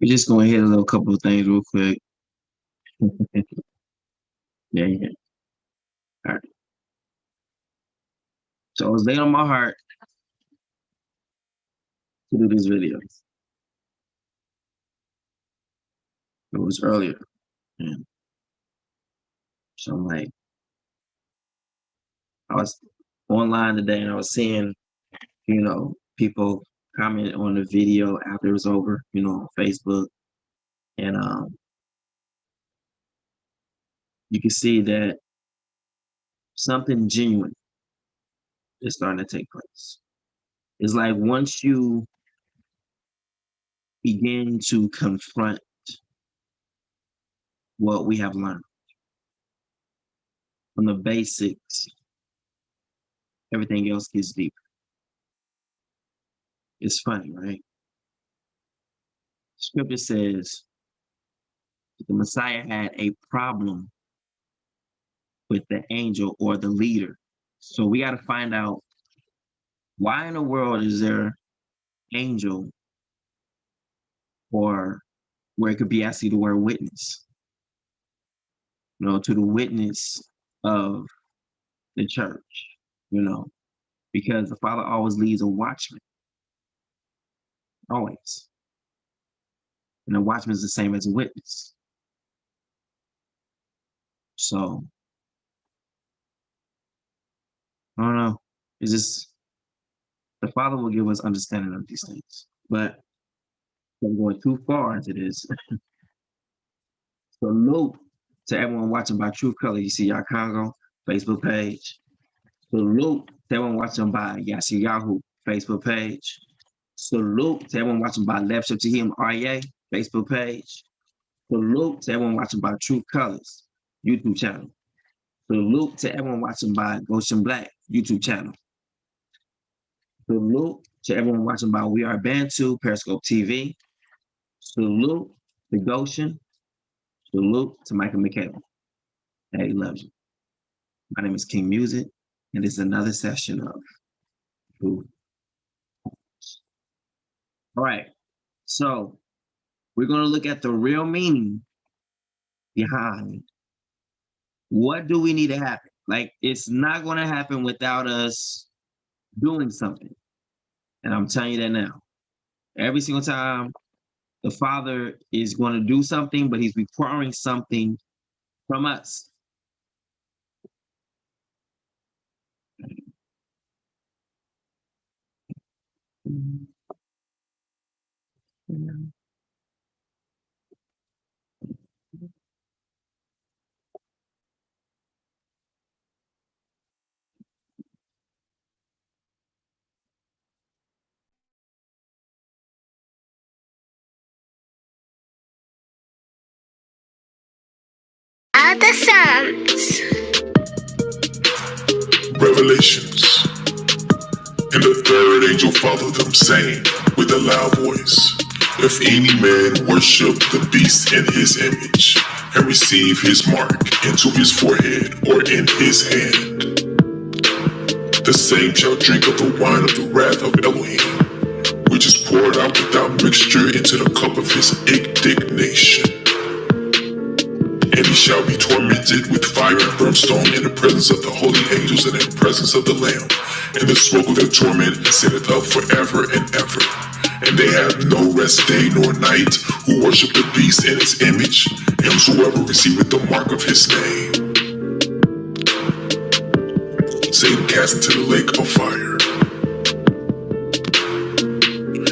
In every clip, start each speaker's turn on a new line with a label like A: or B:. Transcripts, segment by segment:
A: We're just gonna hit a little couple of things real quick. Yeah. All right. So it was laid on my heart to do this video. It was earlier. And so I'm like, I was online today and I was seeing, people comment on the video after it was over, on Facebook. And you can see that something genuine is starting to take place. It's like once you begin to confront what we have learned from the basics, everything else gets deeper. It's funny, right? Scripture says the Messiah had a problem with the angel or the leader. So we got to find out, why in the world is there angel, or where it could be actually the word witness, to the witness of the church, because the Father always leads a watchman, always. And a watchman is the same as a witness. So, I don't know. It's just, the Father will give us understanding of these things. But I'm going too far into this. Salute to everyone watching by True Color, Y'all Congo Facebook page. Salute to everyone watching by Yahoo Facebook page. Salute to everyone watching by Left Shift to Him REA Facebook page. Salute to everyone watching by True Colors YouTube channel. Salute to everyone watching by Goshen Black YouTube channel. Salute to everyone watching by We Are Bantu Periscope TV. Salute to Goshen. Salute to Michael McCabe. Daddy loves you. My name is King Music, and it's another session of Food. All right, so we're going to look at the real meaning behind what do we need to happen. Like, it's not going to happen without us doing something. And I'm telling you that now. Every single time the Father is going to do something, but he's requiring something from us.
B: Other Psalms.
C: Revelations. And the third angel followed them, saying with a loud voice, if any man worship the beast in his image, and receive his mark into his forehead or in his hand, the same shall drink of the wine of the wrath of Elohim, which is poured out without mixture into the cup of his indignation. And he shall be tormented with fire and brimstone in the presence of the holy angels and in the presence of the Lamb. And the smoke of their torment ascendeth up forever and ever. And they have no rest day nor night who worship the beast in his image, and whosoever receiveth the mark of his name. Satan cast into the lake of fire.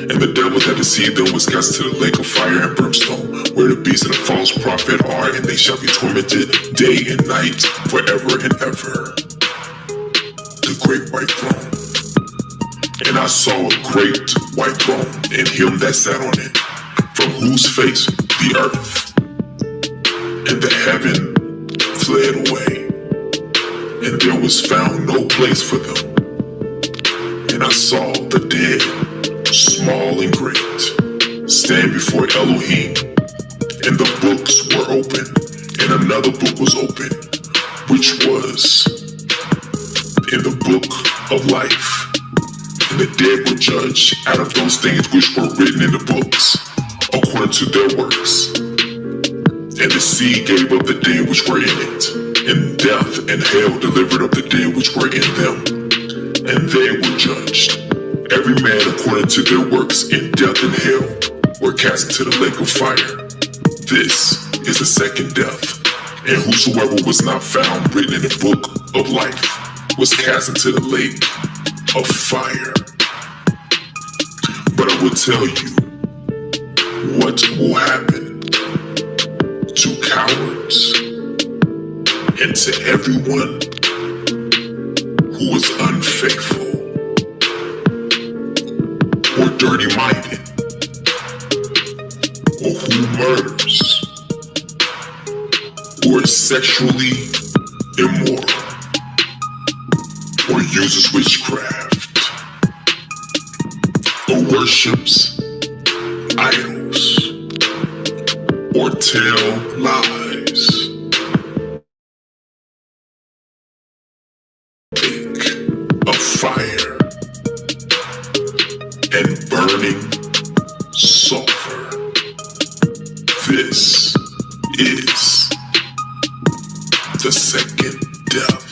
C: And the devil that deceived them was cast into the lake of fire and brimstone, where the beast and the false prophet are, and they shall be tormented day and night forever and ever. The great white throne. And I saw a great white throne, and him that sat on it, from whose face the earth and the heaven fled away, and there was found no place for them. And I saw the dead, small and great, stand before Elohim, and the books were open, and another book was open, which was in the book of life. And the dead were judged out of those things which were written in the books, according to their works. And the sea gave up the dead which were in it, and death and hell delivered up the dead which were in them, and they were judged, every man according to their works, in death and hell were cast into the lake of fire. This is the second death, and whosoever was not found written in the book of life was cast into the lake of fire. But I will tell you what will happen to cowards and to everyone who is unfaithful or dirty-minded or who murders or is sexually immoral or uses witchcraft or worships idols or tell lies. Lake of fire and burning sulfur. This is the second death.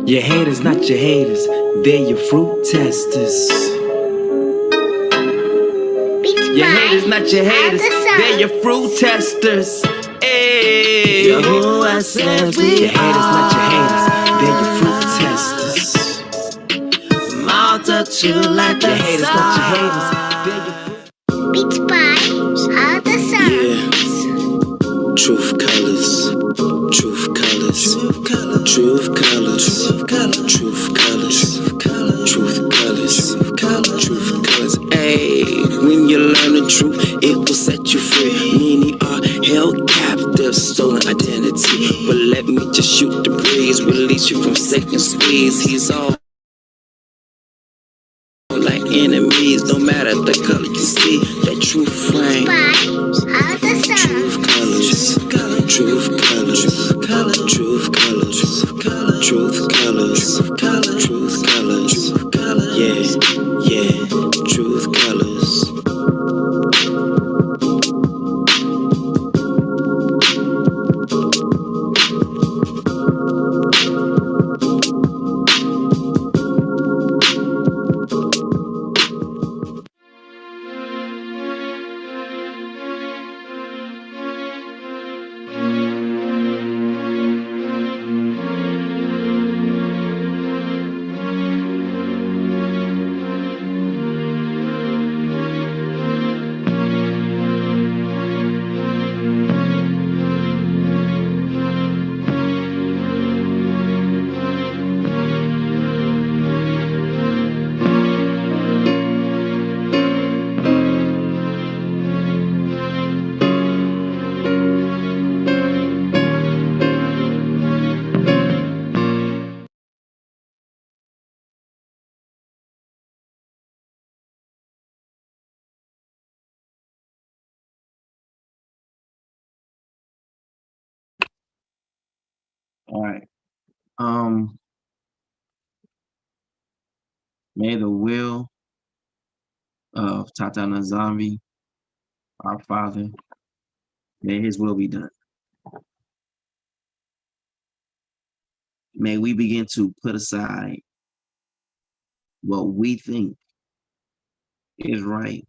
D: Your haters, not your haters, they're your fruit testers. Your haters, not your haters, they're your fruit testers. Hey, your haters, not your haters, they're your fruit testers. Multitude like your haters, not your haters, they're your fruit.
B: Beats by Other Sounds.
D: Truth colors, truth colors, truth colors, truth colors, truth colors, truth colors. Hey, when you learn the truth, it will set you free. Many are held captive, stolen identity. But let me just shoot the breeze, release you from Satan's squeeze. He's all like enemies, no matter the color you see. That truth flame. Truth colors, truth colors, truth colors, truth colors, yeah, truth colors.
A: All right. May the will of Tata Nzambi, our Father, may His will be done. May we begin to put aside what we think is right.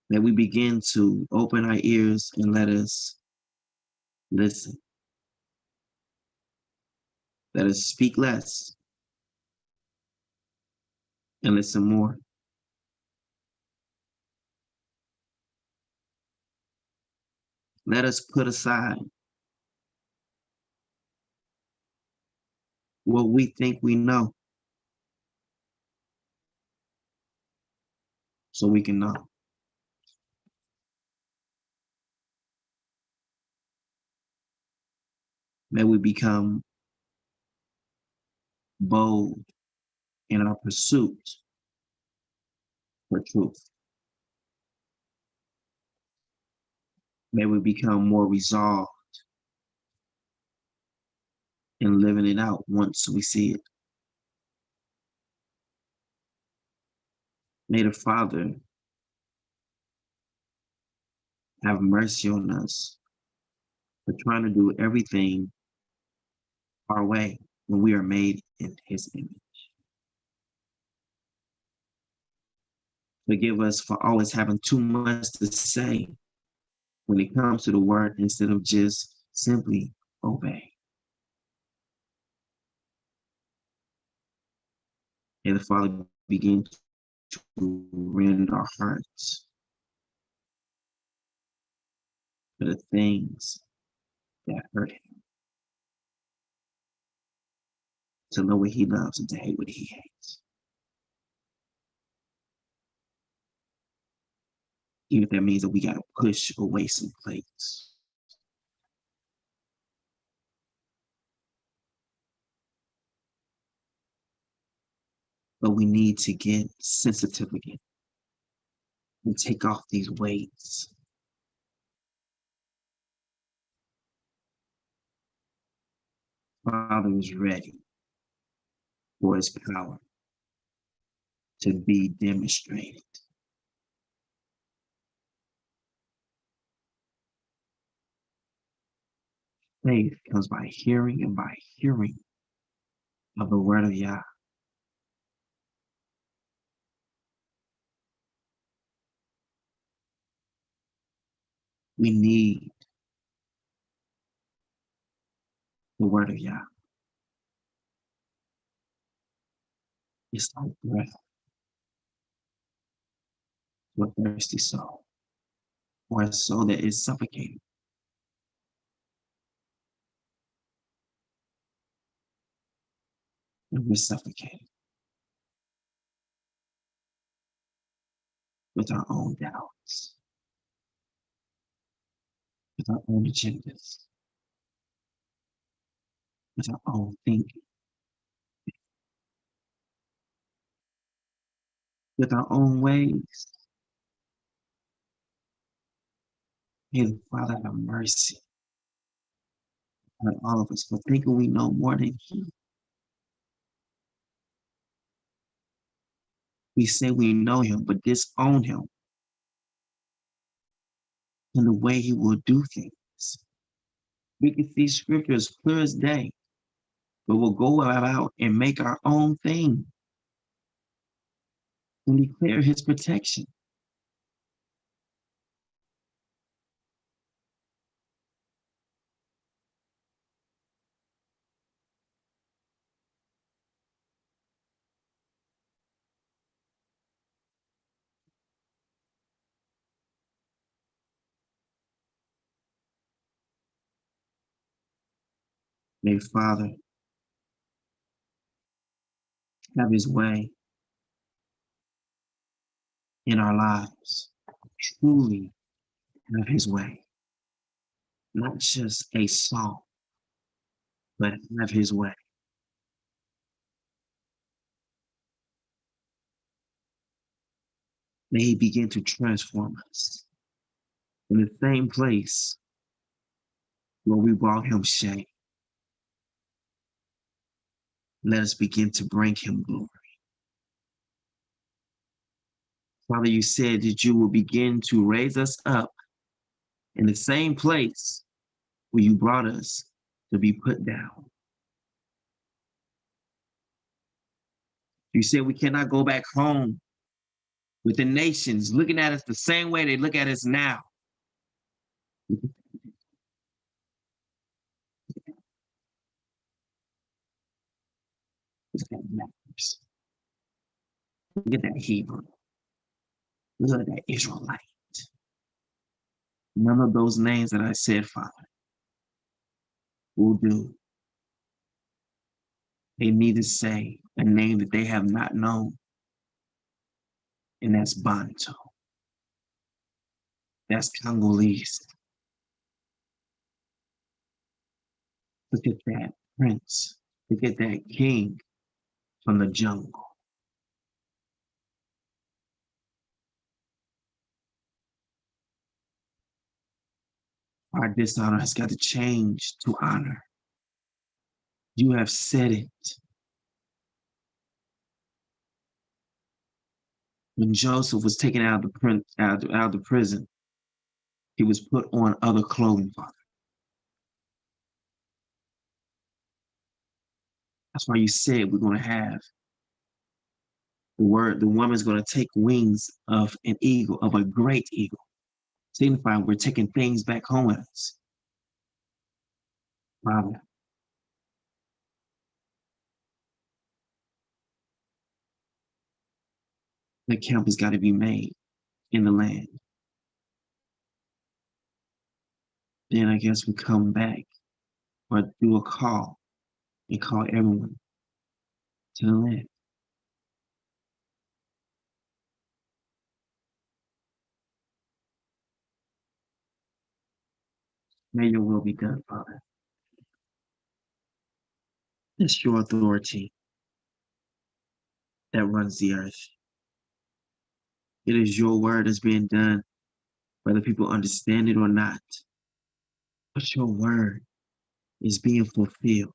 A: May we begin to open our ears and let us listen. Let us speak less and listen more. Let us put aside what we think we know so we can know. May we become bold in our pursuit for truth. May we become more resolved and living it out once we see it. May the Father have mercy on us for trying to do everything our way when we are made in his image. Forgive us for always having too much to say when it comes to the word instead of just simply obey. May the Father begin to rend our hearts for the things that hurt him, to know what he loves and to hate what he hates. Even if that means that we got to push away some plates. But we need to get sensitive again and take off these weights. Father is ready for his power to be demonstrated. Faith comes by hearing and by hearing of the word of Yah. We need the word of Yah. It's like breath to a thirsty soul, or a soul that is suffocating. And we're suffocating with our own doubts, with our own agendas, with our own thinking, with our own ways. May the Father have mercy on all of us for thinking we know more than he. We say we know him, but disown him in the way he will do things. We can see scripture as clear as day, but we'll go out and make our own thing and declare his protection. May Father have his way in our lives, truly have his way. Not just a song, but have his way. May he begin to transform us in the same place where we brought him shame. Let us begin to bring him glory. Father, you said that you will begin to raise us up in the same place where you brought us to be put down. You said we cannot go back home with the nations looking at us the same way they look at us now. Look at that, look at that Hebrew. Look at that Israelite. None of those names that I said, Father, will do. They need to say a name that they have not known, and that's Bantu. That's Congolese. Look at that prince. Look at that king from the jungle. Our dishonor has got to change to honor. You have said it. When Joseph was taken out of the prison, he was put on other clothing, Father. That's why you said we're going to have the woman's going to take wings of an eagle, of a great eagle, signifying we're taking things back home with us. Father, the camp has got to be made in the land. Then I guess we come back or do a call and call everyone to the land. May your will be done, Father. It's your authority that runs the earth. It is your word that's being done, whether people understand it or not. But your word is being fulfilled.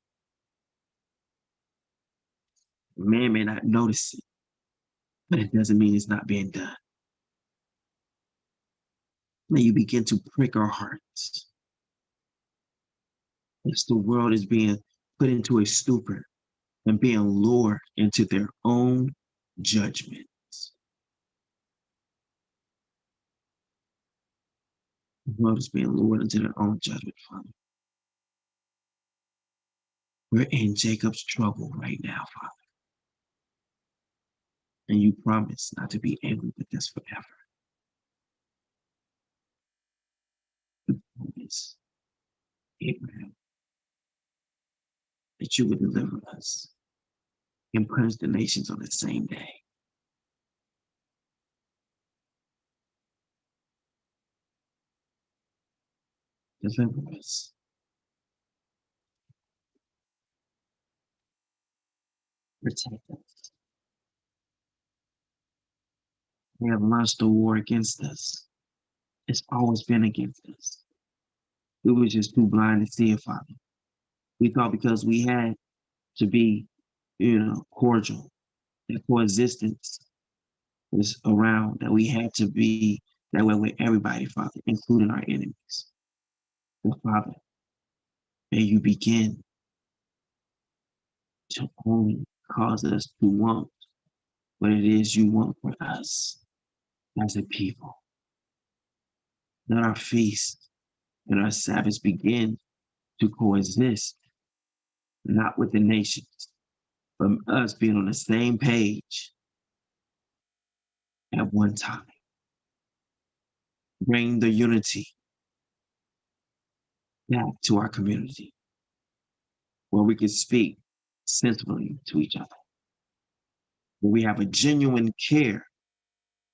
A: Man may not notice it, but it doesn't mean it's not being done. May you begin to prick our hearts as the world is being put into a stupor and being lured into their own judgments. The world is being lured into their own judgment, Father. We're in Jacob's trouble right now, Father. And you promise not to be angry with us forever. You promise, Abraham, that you would deliver us and punish the nations on the same day. Deliver us. Protect us. They have launched a war against us. It's always been against us. We were just too blind to see it, Father. We thought because we had to be, cordial, that coexistence was around, that we had to be that way with everybody, Father, including our enemies. But Father, may you begin to only cause us to want what it is you want for us as a people. Let our feast and our Sabbaths begin to coexist, not with the nations, but us being on the same page at one time. Bring the unity back to our community where we can speak sensibly to each other, where we have a genuine care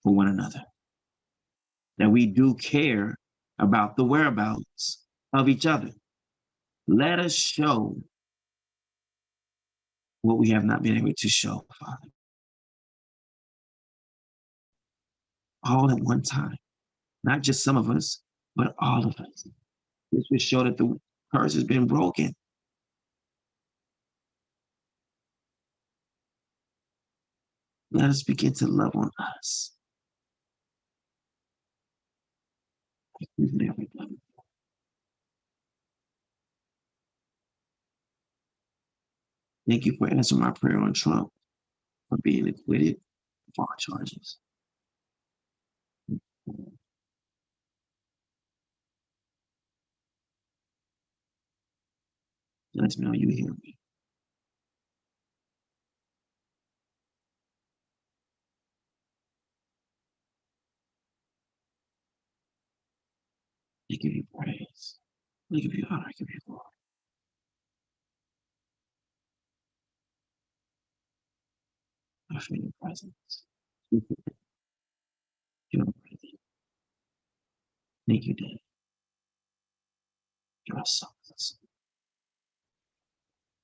A: for one another, that we do care about the whereabouts of each other. Let us show what we have not been able to show, Father. All at one time, not just some of us, but all of us. This will show that the curse has been broken. Let us begin to love on us like we've never done before. Thank you for answering my prayer on Trump, for being acquitted of all charges. Let me know you hear me. I give you praise. I give you honor. I give you glory. I feel your presence. You're worthy. Thank you, Daddy. You're so awesome.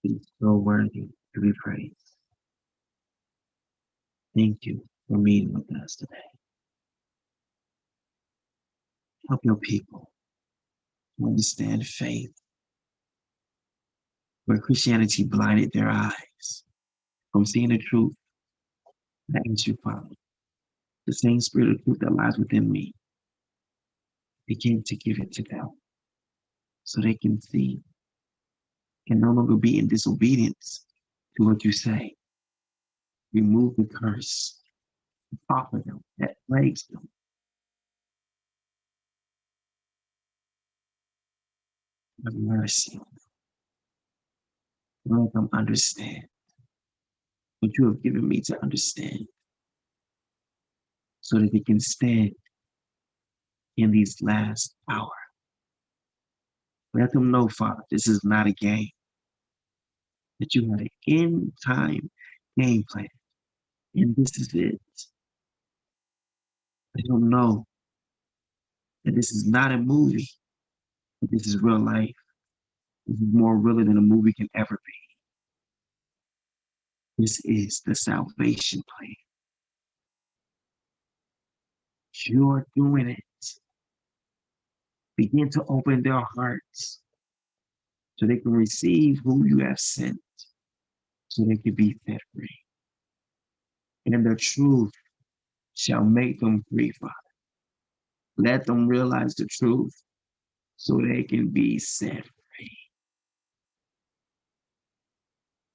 A: You're so worthy to be praised. Thank you for meeting with us today. Help your people to understand faith where Christianity blinded their eyes from seeing the truth. I ask you, Father, the same spirit of truth that lies within me, they came to give it to them so they can see and no longer be in disobedience to what you say. Remove the curse off of them that plagues them. Have mercy on them. Let them understand what you have given me to understand so that they can stand in these last hours. Let them know, Father, this is not a game, that you had an end time game plan, and this is it. Let them know that this is not a movie, but this is real life. This is more realer than a movie can ever be. This is the salvation plan. You're doing it. Begin to open their hearts so they can receive who you have sent, so they can be set free. And the truth shall make them free, Father. Let them realize the truth so they can be set free.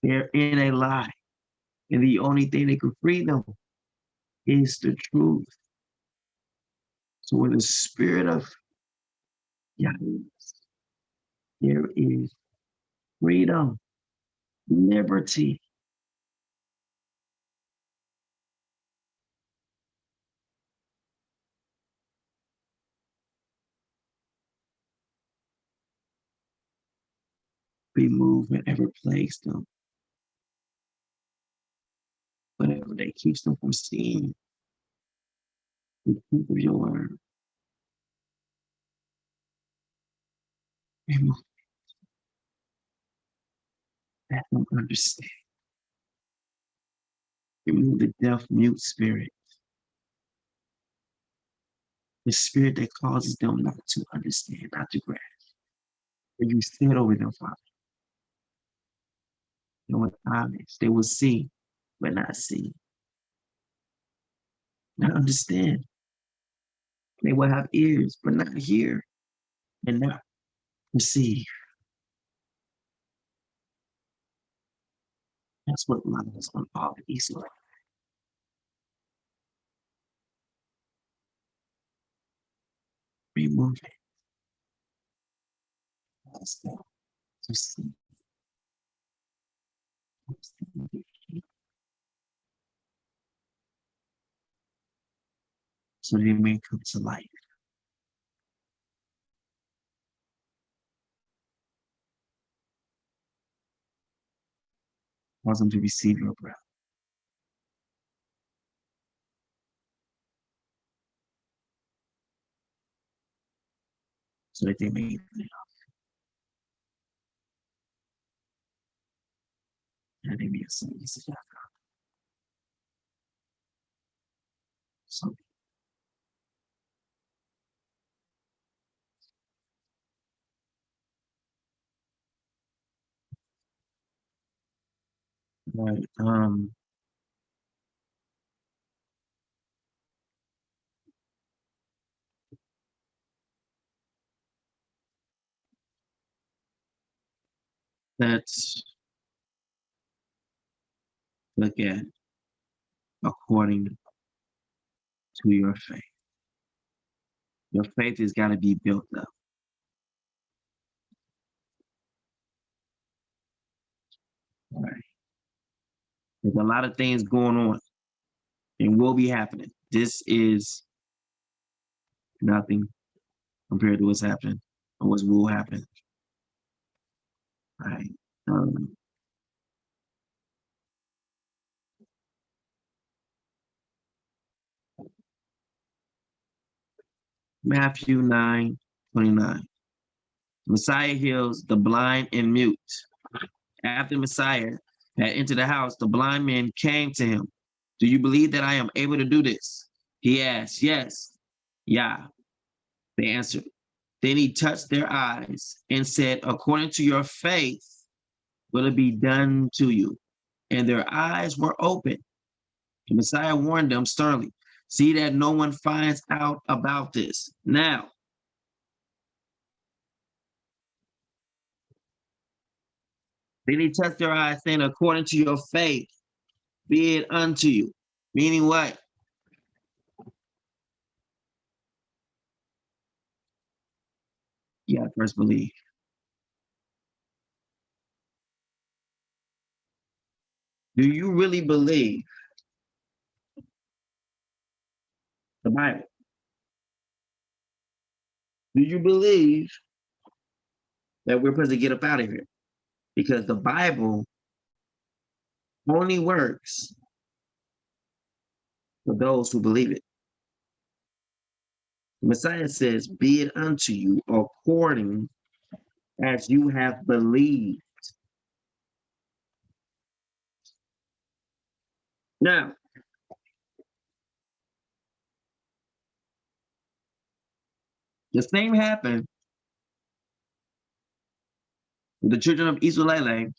A: They're in a lie, and the only thing that can free them is the truth. So when the spirit of Yahweh, there is freedom, liberty. Remove whatever plagues them, whatever that keeps them from seeing the truth of your word. Remove it. Let them understand. Remove the deaf, mute spirit, the spirit that causes them not to understand, not to grasp. When you stand over them, Father, they will eyes, they will see, but not see, not understand. They will have ears, but not hear, and not perceive. That's what lies on all of these lines. Remove it. Cause them to see. Cause them to hear. So they may come to life. Cause them to receive your breath. So that they may live. And they may ascend to God. So right. Let's look at according to your faith. Your faith has got to be built up. All right. There's a lot of things going on and will be happening. This is nothing compared to what's happening or what will happen. All right. Matthew 9:29. Messiah heals the blind and mute. After Messiah had entered the house, the blind men came to him. Do you believe that I am able to do this? He asked. Yes. Yeah. They answered. Then he touched their eyes and said, according to your faith, will it be done to you. And their eyes were open. The Messiah warned them sternly, see that no one finds out about this. Now, then he touched their eyes, saying, according to your faith, be it unto you. Meaning what? You gotta first believe. Do you really believe the Bible? Do you believe that we're supposed to get up out of here? Because the Bible only works for those who believe it. The Messiah says, be it unto you according as you have believed. Now, the same happened with the children of Israel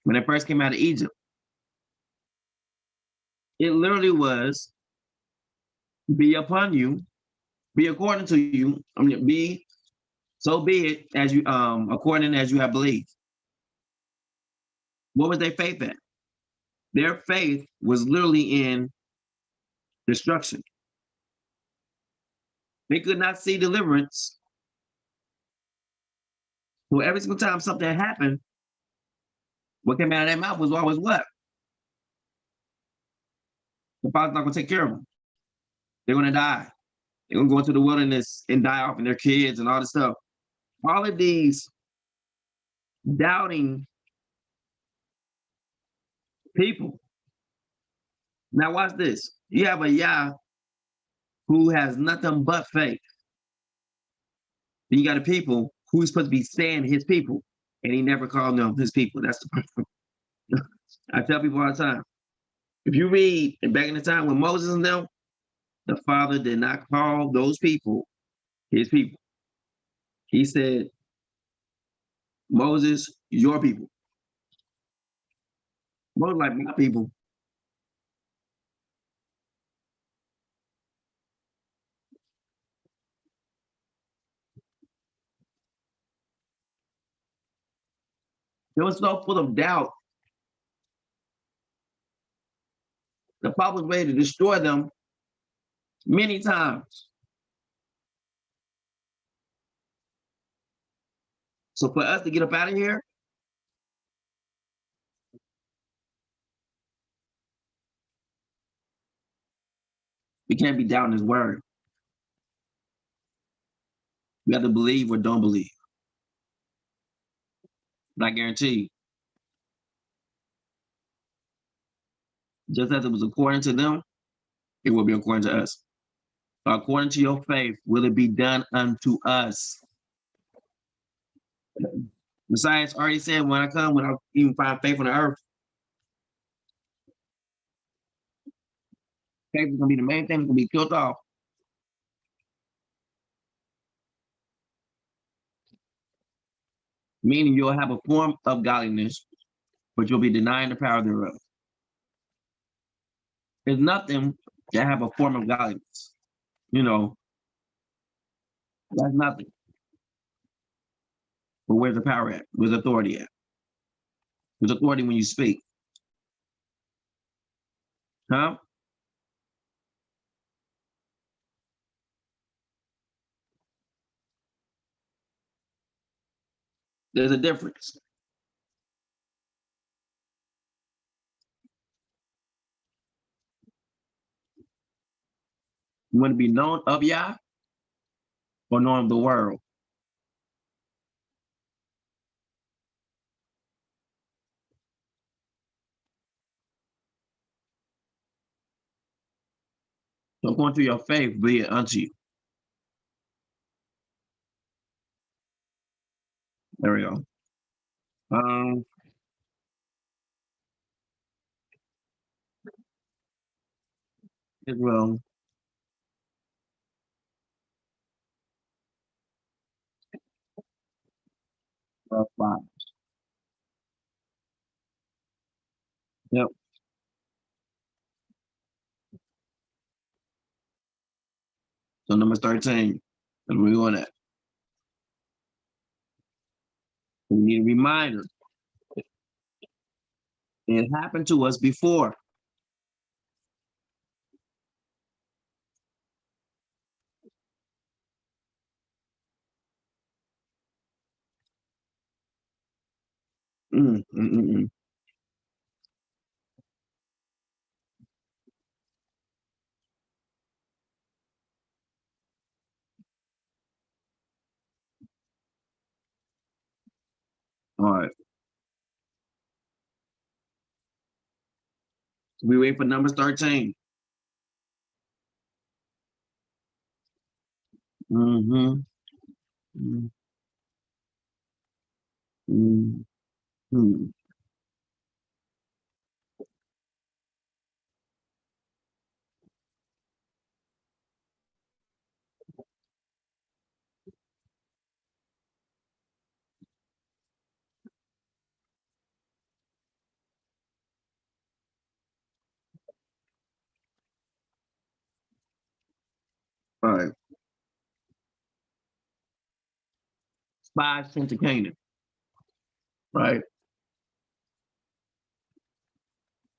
A: when they first came out of Egypt. It literally was, be upon you, be according to you. I mean, be so be it as you according as you have believed. What was their faith at? Their faith was literally in destruction. They could not see deliverance. So every single time something happened, what came out of their mouth was always what? The Father's not going to take care of them. They're going to die. They're going to go into the wilderness and die off, and their kids and all this stuff. All of these doubting people. Now watch this. You have a Yah who has nothing but faith. Then you got a people who's supposed to be saying his people, and he never called them his people. That's the problem. I tell people all the time, if you read back in the time when Moses and them, the Father did not call those people his people. He said, Moses, your people. Moses like my people. They were so full of doubt. The Father was ready to destroy them many times. So for us to get up out of here, we can't be doubting his word. We have to believe or don't believe. But I guarantee you, just as it was according to them, it will be according to us. According to your faith, will it be done unto us? Messiah already said, when I come, when I even find faith on the earth, faith is going to be the main thing that's going to be killed off. Meaning you'll have a form of godliness, but you'll be denying the power thereof. There's nothing that have a form of godliness. You know, that's nothing. But where's the power at? Where's the authority at? There's authority when you speak. Huh? There's a difference. You want to be known of Yah or known of the world? So according to your faith, be it unto you. There we go. Israel. Five. Yep. So number 13. And we're going at. We need a reminder. It happened to us before. Mm, mm, mm, mm. All right. We wait for number 13. Mm-hmm. Mm-hmm. Mm-hmm. All right. Spies sent to Canaan. Right.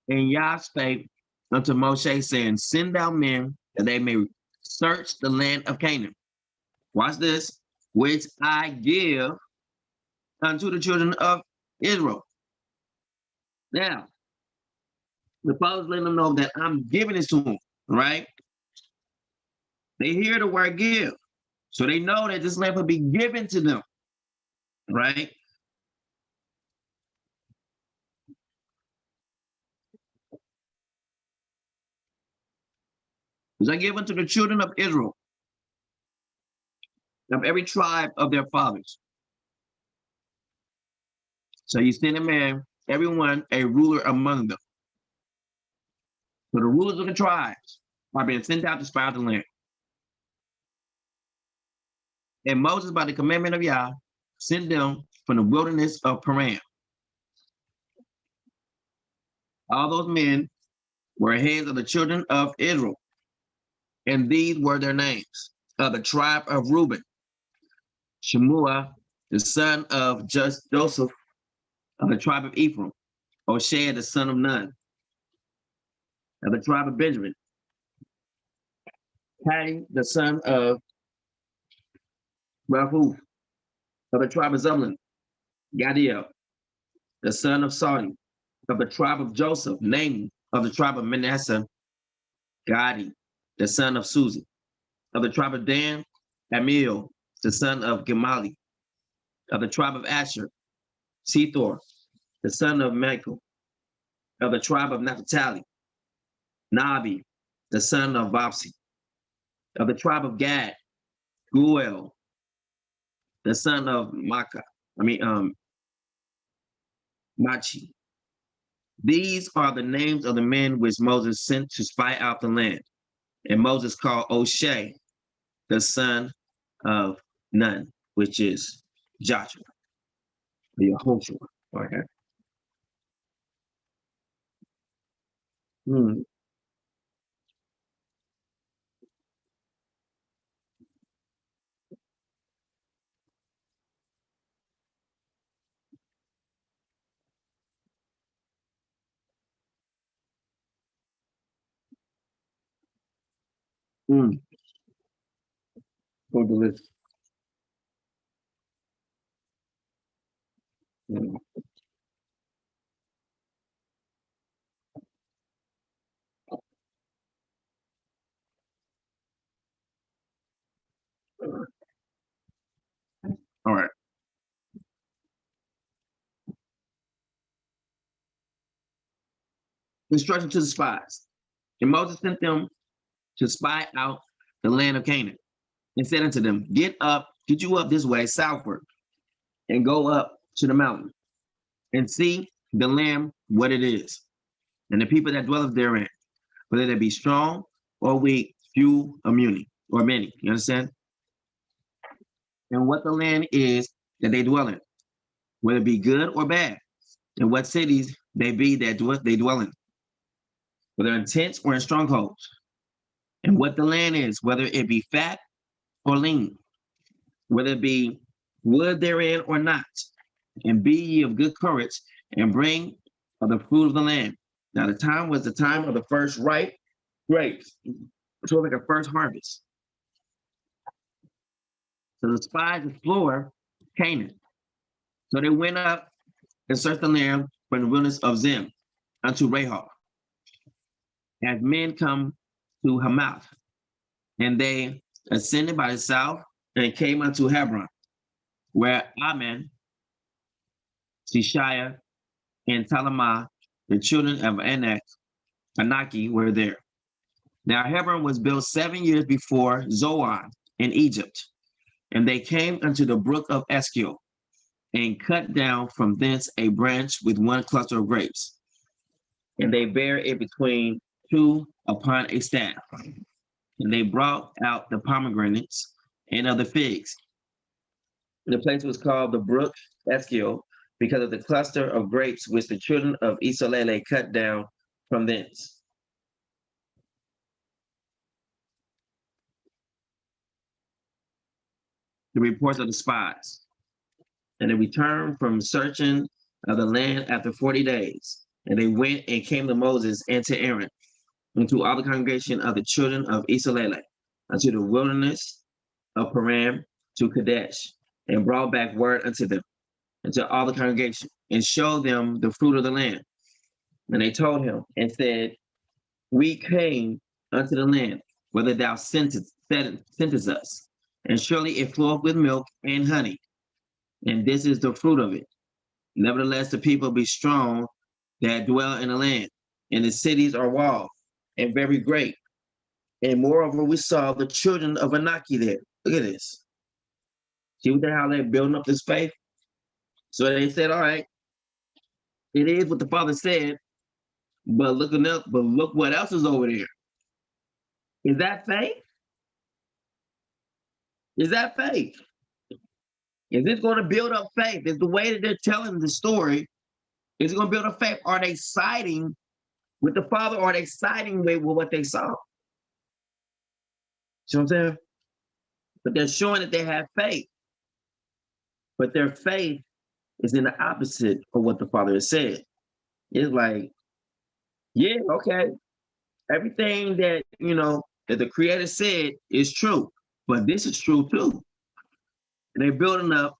A: And Yah spake unto Moshe, saying, send out men that they may search the land of Canaan. Watch this, which I give unto the children of Israel. Now, the father's letting them know that I'm giving this to them, right? They hear the word give. So they know that this land will be given to them, right? Because I give unto the children of Israel, of every tribe of their fathers. So you send a man, everyone a ruler among them. So the rulers of the tribes are being sent out to spy out the land. And Moses, by the commandment of Yah, sent them from the wilderness of Paran. All those men were heads of the children of Israel, and these were their names. Of the tribe of Reuben, Shemua, the son of Joseph, of the tribe of Ephraim, Hoshea, the son of Nun, of the tribe of Benjamin, Hattie, the son of Raphu, of the tribe of Zebulun, Gadiel, the son of Saudi, of the tribe of Joseph, namely, of the tribe of Manasseh, Gadi, the son of Suzi, of the tribe of Dan, Amiel, the son of Gemali, of the tribe of Asher, Sethor, the son of Michael, of the tribe of Naphtali, Nabi, the son of Vapsi, of the tribe of Gad, Guel, the son of Machi. These are the names of the men which Moses sent to spy out the land. And Moses called O'Shea, the son of Nun, which is Joshua, the Yehoshua. Okay. Hmm. Hmm. Go to this. Hmm. All right. Instruction to the spies. And Moses sent them to spy out the land of Canaan and said unto them, get you up this way southward and go up to the mountain and see the land what it is, and the people that dwelleth therein, whether they be strong or weak, few or many. You understand? And what the land is that they dwell in, whether it be good or bad, and what cities they be that they dwell in, whether in tents or in strongholds, and what the land is, whether it be fat or lean, whether it be wood therein or not. And be ye of good courage, and bring of the fruit of the land. Now the time was the time of the first ripe grapes, which was like a first harvest. So the spies explored Canaan. So they went up and searched the land from the wilderness of Zim unto Rahab, as men come to Hamath. And they ascended by the south and came unto Hebron, where Ammon, Shishiah, and Talamah, the children of Anaki, were there. Now Hebron was built 7 years before Zoan in Egypt. And they came unto the brook of Eshcol, and cut down from thence a branch with one cluster of grapes. And they bare it between two upon a staff. And they brought out the pomegranates and of the figs. The place was called the brook Eshcol, because of the cluster of grapes which the children of Israel cut down from thence. The reports of the spies. And they returned from searching of the land after 40 days. And they went and came to Moses and to Aaron, and to all the congregation of the children of Israel, unto the wilderness of Paran, to Kadesh, and brought back word unto them, and to all the congregation, and showed them the fruit of the land. And they told him and said, we came unto the land, whether thou sentest us, and surely it floweth with milk and honey, and this is the fruit of it. Nevertheless, the people be strong that dwell in the land, and the cities are walled and very great. And moreover, we saw the children of Anaki there. Look at this. See how they're building up this faith? So they said, all right, it is what the Father said, but look what else is over there. Is that faith? Is that faith? Is this going to build up faith? Is the way that they're telling the story, is it going to build up faith? Are they siding with the Father, or are they siding with what they saw? See what I'm saying? But they're showing that they have faith. But their faith is in the opposite of what the Father has said. It's like, yeah, okay. Everything that, that the Creator said is true, but this is true too. And they're building up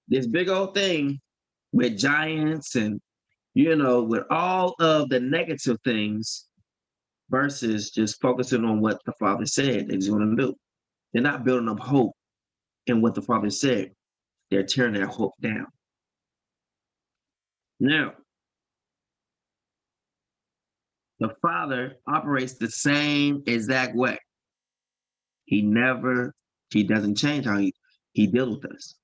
A: this big old thing with giants and, with all of the negative things versus just focusing on what the Father said that he's going to do. They're not building up hope in what the Father said. They're tearing that hope down. Now, the Father operates the same exact way. He doesn't change how he deals with us.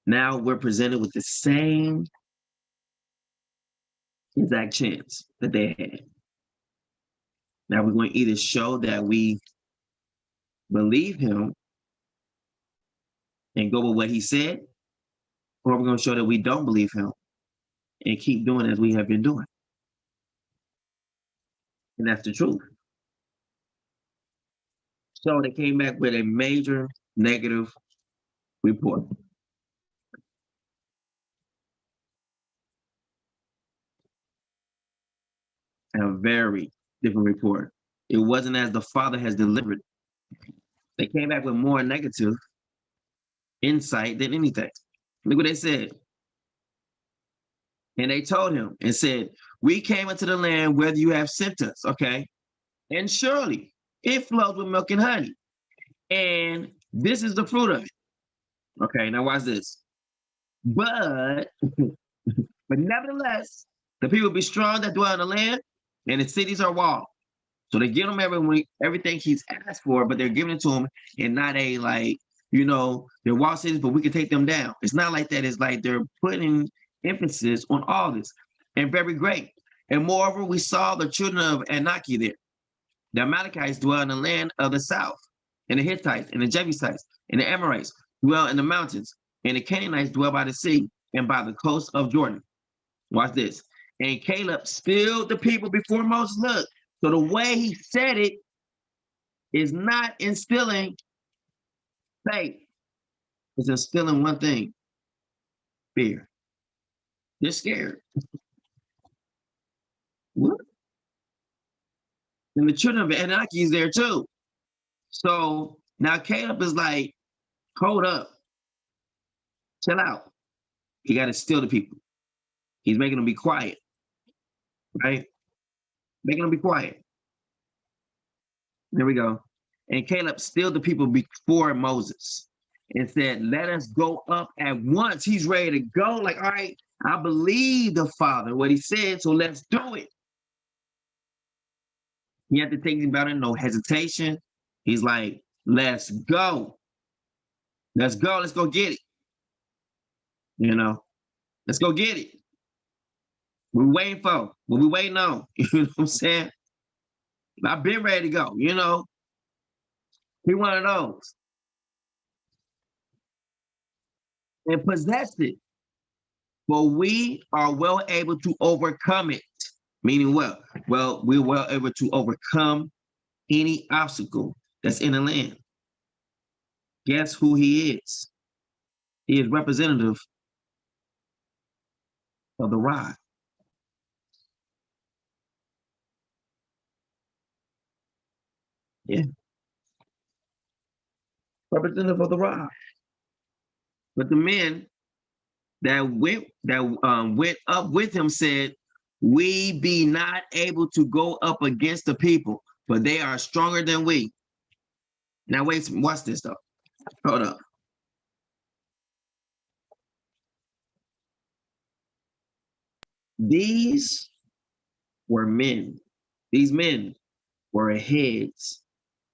A: Now we're presented with the same exact chance that they had. Now we're going to either show that we believe him and go with what he said, or we're going to show that we don't believe him and keep doing as we have been doing. And that's the truth. So they came back with a major negative report. A very different report. It wasn't as the Father has delivered. They came back with more negative insight than anything. Look what they said. And they told him and said, we came into the land where you have sent us, okay? And surely it flows with milk and honey. And this is the fruit of it. Okay, now watch this. But nevertheless, the people be strong that dwell in the land, and the cities are walled. So they give him everything he's asked for, but they're giving it to him in not a they're walled cities, but we can take them down. It's not like that. It's like they're putting emphasis on all this, and very great. And moreover, we saw the children of Anaki there. The Amalekites dwell in the land of the south, and the Hittites, and the Jebusites, and the Amorites dwell in the mountains, and the Canaanites dwell by the sea and by the coast of Jordan. Watch this. And Caleb stilled the people before Moses. Look, so the way he said it is not instilling faith. It's instilling one thing: fear. They're scared. What? And the children of Anak is there too. So now Caleb is like, hold up, chill out. He got to still the people. He's making them be quiet, right? Making them be quiet. There we go. And Caleb stilled the people before Moses and said, let us go up at once. He's ready to go. Like, all right, I believe the Father, what he said, so let's do it. He had to think about it, no hesitation. He's like, let's go. Let's go. Let's go get it. You know, let's go get it. What we waiting for? What we waiting on? You know what I'm saying? I've been ready to go, you know. He one of those. And possess it. For we are well able to overcome it. Meaning what? Well, we're well able to overcome any obstacle that's in the land. Guess who he is? He is representative of the rod. Yeah. Representative of the rod. But the men that went up with him said, we be not able to go up against the people, but they are stronger than we. Now wait, watch this though. Hold up. These were men. These men were heads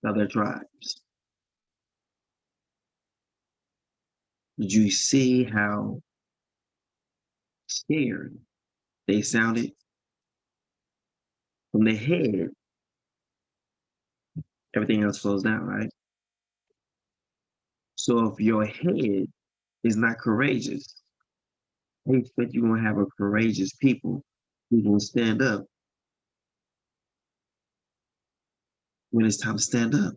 A: of their tribes. Did you see how scared they sounded? From the head, everything else flows down, right? So if your head is not courageous, I expect you're going to have a courageous people who's going to stand up when it's time to stand up.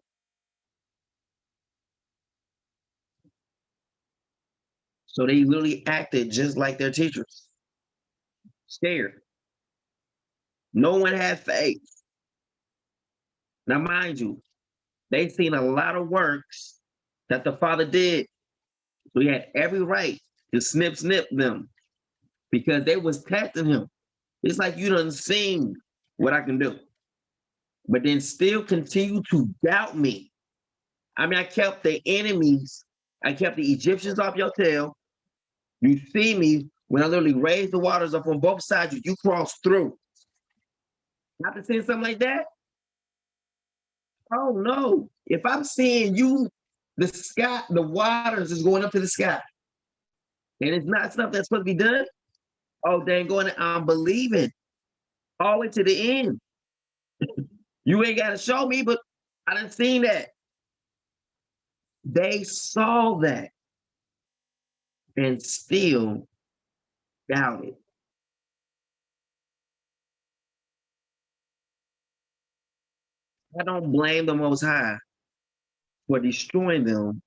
A: So they literally acted just like their teachers. Scared. No one had faith. Now, mind you, they've seen a lot of works that the Father did. So he had every right to snip them because they was testing him. It's like you done seen what I can do, but then still continue to doubt me. I mean, I kept the enemies, I kept the Egyptians off your tail. You see me when I literally raised the waters up on both sides, you crossed through. After seeing something like that? Oh no. If I'm seeing you, the sky, the waters is going up to the sky. And it's not stuff that's supposed to be done. Oh, dang, going, I'm believing all the way to the end. You ain't got to show me, but I done seen that. They saw that and still doubted. I don't blame the Most High for destroying them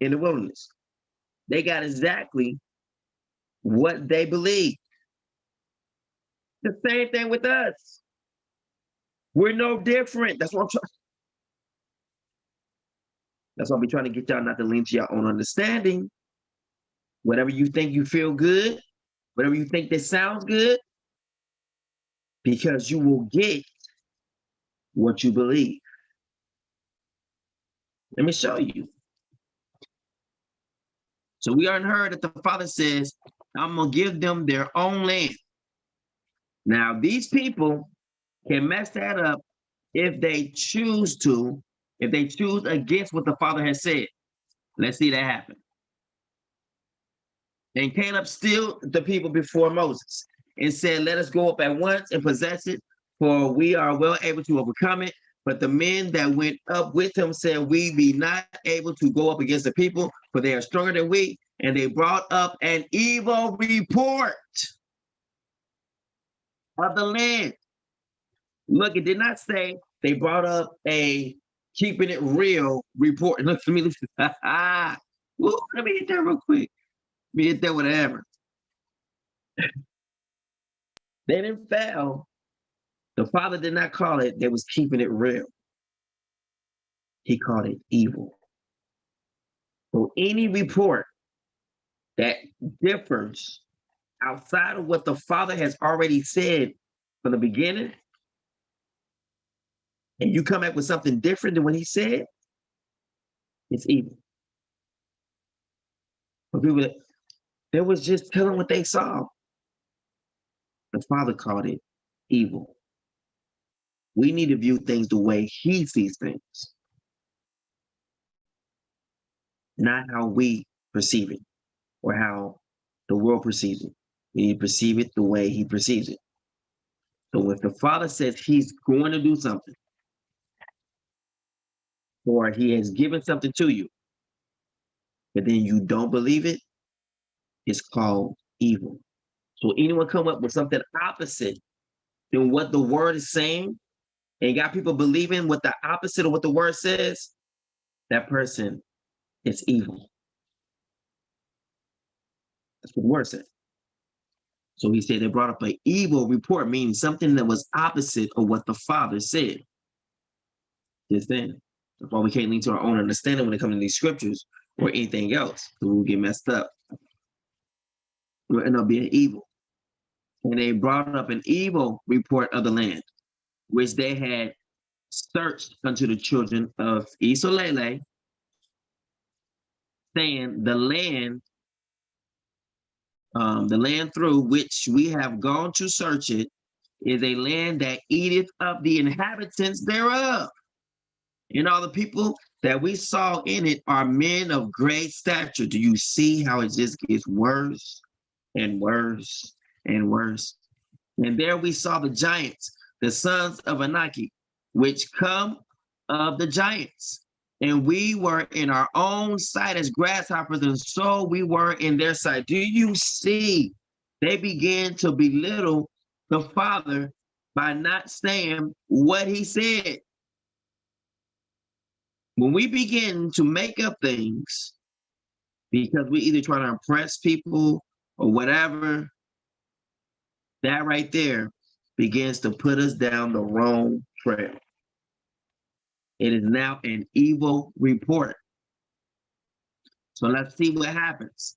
A: in the wilderness. They got exactly what they believe. The same thing with us. We're no different. That's what I'm trying. That's why I'm trying to get y'all not to lean to your own understanding. Whatever you think you feel good, whatever you think that sounds good, because you will get what you believe. Let me show you. So we already heard that the Father says, I'm going to give them their own land. Now, these people can mess that up if they choose to, if they choose against what the Father has said. Let's see that happen. And Caleb stilled the people before Moses and said, let us go up at once and possess it, for we are well able to overcome it. But the men that went up with him said, we be not able to go up against the people, for they are stronger than we. And they brought up an evil report of the land. Look, it did not say they brought up a keeping it real report. Look, let me listen. Woo, let me hit that real quick. Let me hit that with a hammer. They didn't fail. The Father did not call it, they was keeping it real. He called it evil. So any report that differs outside of what the Father has already said from the beginning, and you come back with something different than what he said, it's evil. But people, they was just telling what they saw. The Father called it evil. We need to view things the way he sees things, not how we perceive it or how the world perceives it. We need to perceive it the way he perceives it. So if the Father says he's going to do something, or he has given something to you, but then you don't believe it, it's called evil. So anyone come up with something opposite than what the word is saying, and got people believing what the opposite of what the word says, that person is evil. That's what the word said. So he said they brought up an evil report, meaning something that was opposite of what the Father said. Just then. That's why we can't lean to our own understanding when it comes to these scriptures or anything else, because we'll get messed up. We'll end up being evil. And they brought up an evil report of the land, which they had searched unto the children of Isolele, saying the land through which we have gone to search it is a land that eateth up the inhabitants thereof. And all the people that we saw in it are men of great stature. Do you see how it just gets worse and worse and worse? And there we saw the giants, the sons of Anaki, which come of the giants. And we were in our own sight as grasshoppers, and so we were in their sight. Do you see? They began to belittle the Father by not saying what he said. When we begin to make up things because we either try to impress people or whatever, that right there begins to put us down the wrong trail. It is now an evil report. So let's see what happens.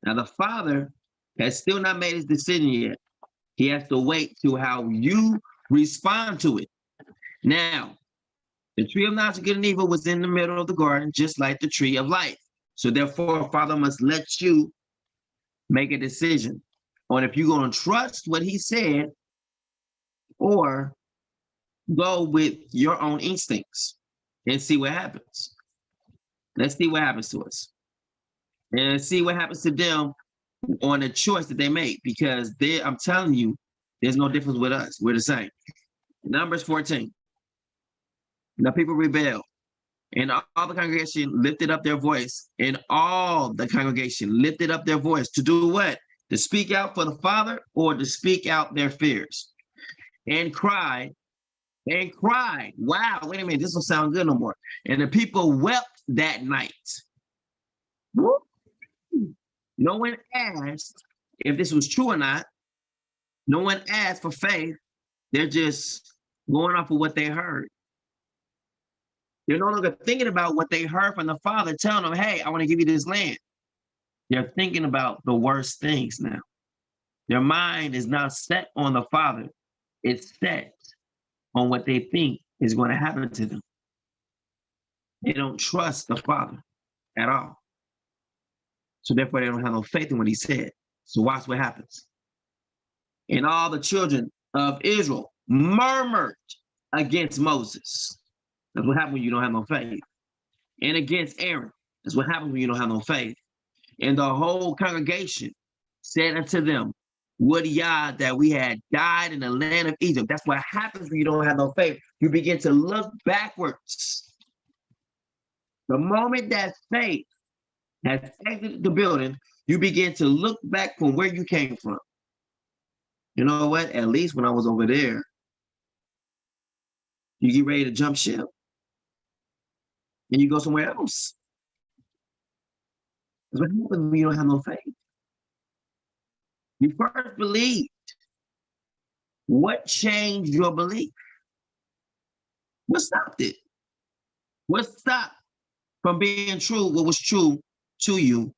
A: Now the Father has still not made his decision yet. He has to wait to how you respond to it. Now, the tree of knowledge of good and evil was in the middle of the garden, just like the tree of life. So therefore, Father must let you make a decision on if you're going to trust what he said or go with your own instincts and see what happens. Let's see what happens to us. And see what happens to them on the choice that they make. Because I'm telling you, there's no difference with us. We're the same. Numbers 14. The people rebelled, and all the congregation lifted up their voice, and all the congregation lifted up their voice to do what? To speak out for the Father or to speak out their fears. And cried. Wow, wait a minute, this don't sound good no more. And the people wept that night. Woo. No one asked if this was true or not. No one asked for faith. They're just going off of what they heard. They're no longer thinking about what they heard from the Father telling them, hey, I want to give you this land. They're thinking about the worst things now. Their mind is not set on the Father. It's set on what they think is going to happen to them. They don't trust the Father at all. So therefore, they don't have no faith in what he said. So watch what happens. And all the children of Israel murmured against Moses. That's what happens when you don't have no faith. And against Aaron. That's what happens when you don't have no faith. And the whole congregation said unto them, would Yah that we had died in the land of Egypt. That's what happens when you don't have no faith. You begin to look backwards. The moment that faith has exited the building, you begin to look back from where you came from. You know what? At least when I was over there, you get ready to jump ship and you go somewhere else. That's what happens when you don't have no faith. You first believed. What changed your belief? What stopped it? What stopped from being true what was true to you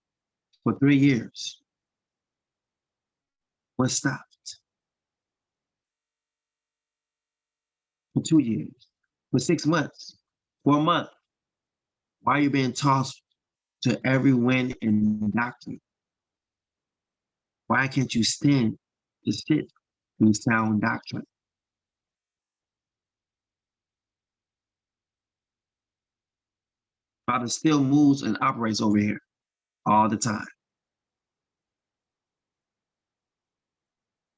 A: for 3 years? What stopped? For 2 years, for 6 months, for a month? Why are you being tossed to every wind and doctrine? Why can't you stand to sit in sound doctrine? Father still moves and operates over here all the time.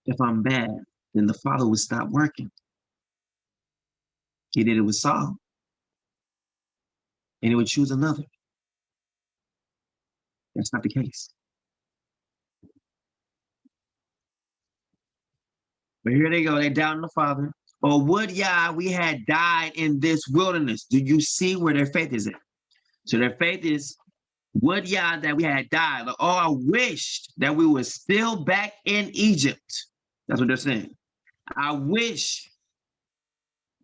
A: If I'm bad, then the Father would stop working. He did it with Saul, and he would choose another. That's not the case. But here they go, they're doubting the Father. Or would Yah we had died in this wilderness? Do you see where their faith is at? So their faith is, would Yah that we had died? Like, oh, I wished that we were still back in Egypt. That's what they're saying. I wish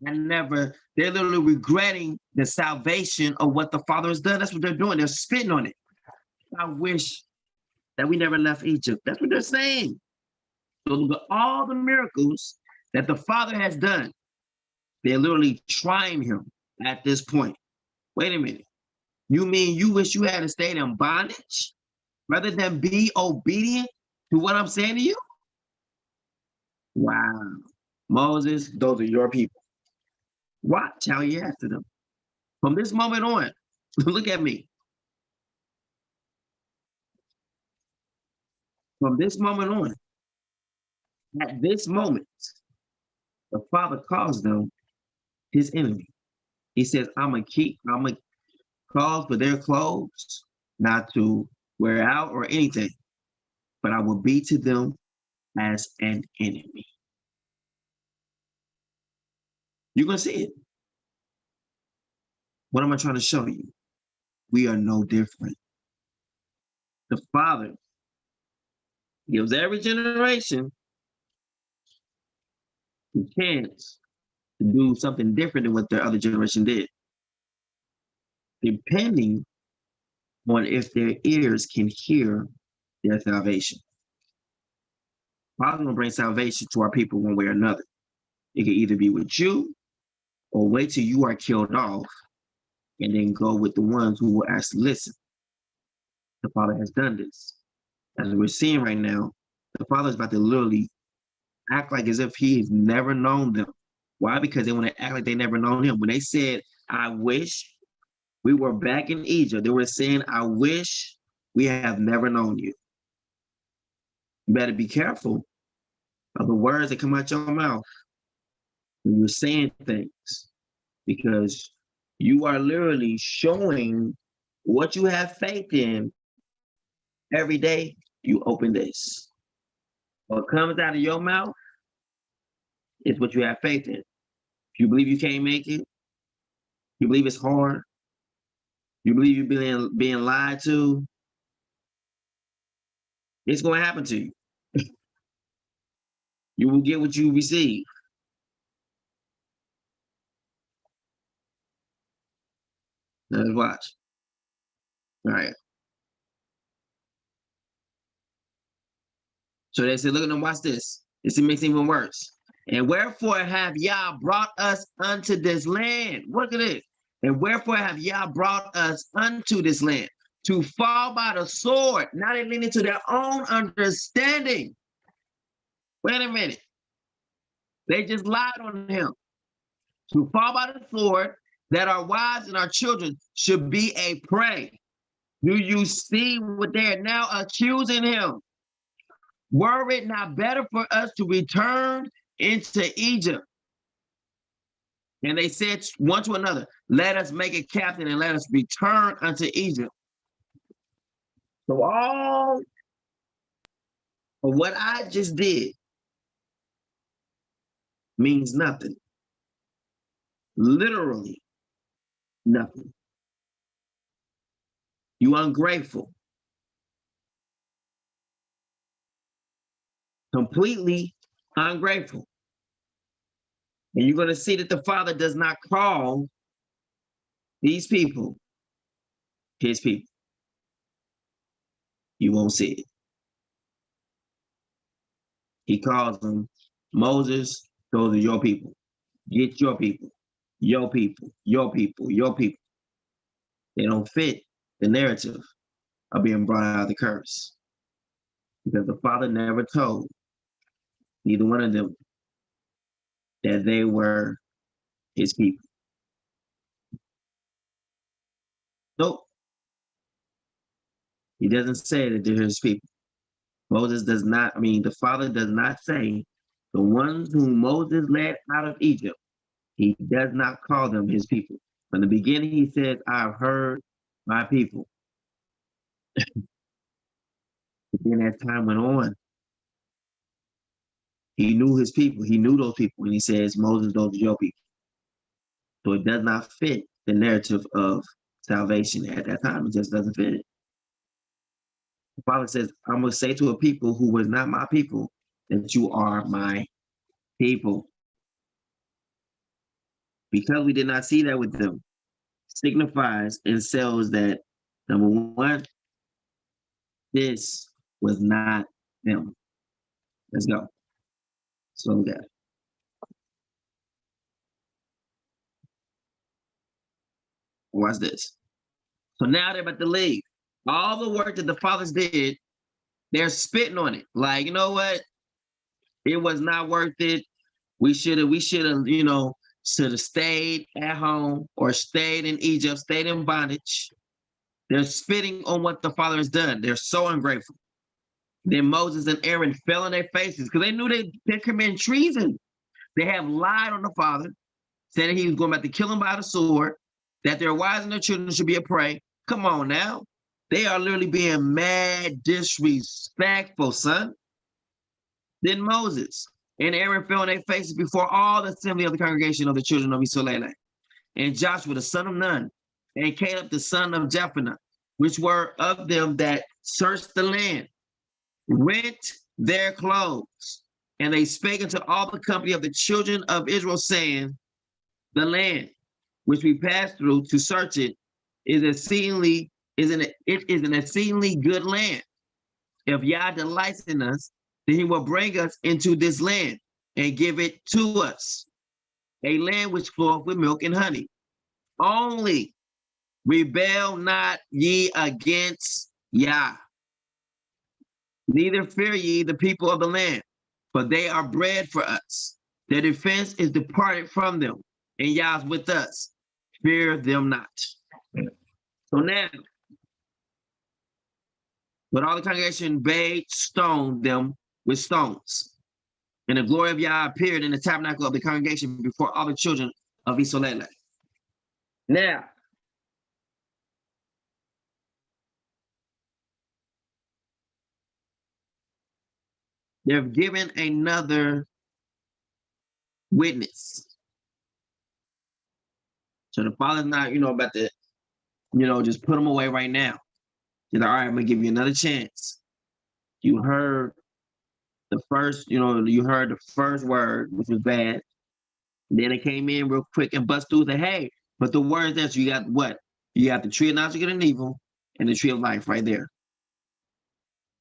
A: I never, they're literally regretting the salvation of what the Father has done. That's what they're doing. They're spitting on it. I wish that we never left Egypt. That's what they're saying. So look at all the miracles that the Father has done. They're literally trying him at this point. Wait a minute. You mean you wish you had stayed in bondage rather than be obedient to what I'm saying to you? Wow. Moses, those are your people. Watch how you answer them. From this moment on, look at me. From this moment on, at this moment, the Father calls them his enemy. He says, I'm going to cause for their clothes not to wear out or anything, but I will be to them as an enemy. You're going to see it. What am I trying to show you? We are no different. The Father gives every generation a chance to do something different than what the other generation did, depending on if their ears can hear their salvation. Father's going to bring salvation to our people one way or another. It can either be with you or wait till you are killed off and then go with the ones who will actually listen. The Father has done this. As we're seeing right now, the Father is about to literally act like as if he has never known them. Why? Because they want to act like they never known him. When they said, I wish we were back in Egypt, they were saying, I wish we have never known you. You better be careful of the words that come out your mouth when you're saying things, because you are literally showing what you have faith in every day you open this. What comes out of your mouth is what you have faith in. If you believe you can't make it, you believe it's hard, you believe you're being lied to, it's going to happen to you. You will get what you receive. Now let's watch. All right. So they said, look at them, watch this. This makes it even worse. And wherefore have Yah brought us unto this land? Look at it. And wherefore have Yah brought us unto this land? To fall by the sword, not leaning to their own understanding. Wait a minute. They just lied on him. To fall by the sword, that our wives and our children should be a prey. Do you see what they are now accusing him? Were it not better for us to return into Egypt? And they said one to another, let us make a captain and let us return unto Egypt. So all of what I just did means nothing. Literally nothing. You ungrateful. Completely ungrateful. And you're going to see that the Father does not call these people his people. You won't see it. He calls them, Moses, those are your people. Get your people, your people, your people, your people. They don't fit the narrative of being brought out of the curse. Because the Father never told neither one of them that they were his people. Nope. He doesn't say that they're his people. Moses does not, the Father does not say the ones whom Moses led out of Egypt, he does not call them his people. From the beginning, he says, I've heard my people. But then as time went on, he knew his people. He knew those people. And he says, Moses, those are your people. So it does not fit the narrative of salvation at that time. It just doesn't fit it. The Father says, I'm going to say to a people who was not my people that you are my people. Because we did not see that with them, signifies and sells that, number one, this was not them. Let's go. Slow down. Watch this. So now they're about to leave. All the work that the fathers did, they're spitting on it. Like, you know what? It was not worth it. We should have, should have stayed at home or stayed in Egypt, stayed in bondage. They're spitting on what the Father has done. They're so ungrateful. Then Moses and Aaron fell on their faces because they knew they're committing treason. They have lied on the Father, said that he was going back to kill them by the sword, that their wives and their children should be a prey. Come on now. They are literally being mad disrespectful, son. Then Moses and Aaron fell on their faces before all the assembly of the congregation of the children of Israel. And Joshua, the son of Nun, and Caleb, the son of Jephunneh, which were of them that searched the land, rent their clothes. And they spake unto all the company of the children of Israel, saying, the land which we passed through to search it is an exceedingly good land. If Yah delights in us, then he will bring us into this land and give it to us, a land which floweth with milk and honey. Only rebel not ye against Yah, neither fear ye the people of the land, for they are bread for us. Their defense is departed from them, and Yah's with us. Fear them not. So now, but all the congregation bade stone them with stones. And the glory of Yah appeared in the tabernacle of the congregation before all the children of Israel. Now, they've given another witness. So the Father's not, about to, just put them away right now. He's like, all right, I'm going to give you another chance. You heard the first, you heard the first word, which was bad. Then it came in real quick and bust through the hey, but the words that you got what? You got the tree of knowledge of good and evil and the tree of life right there.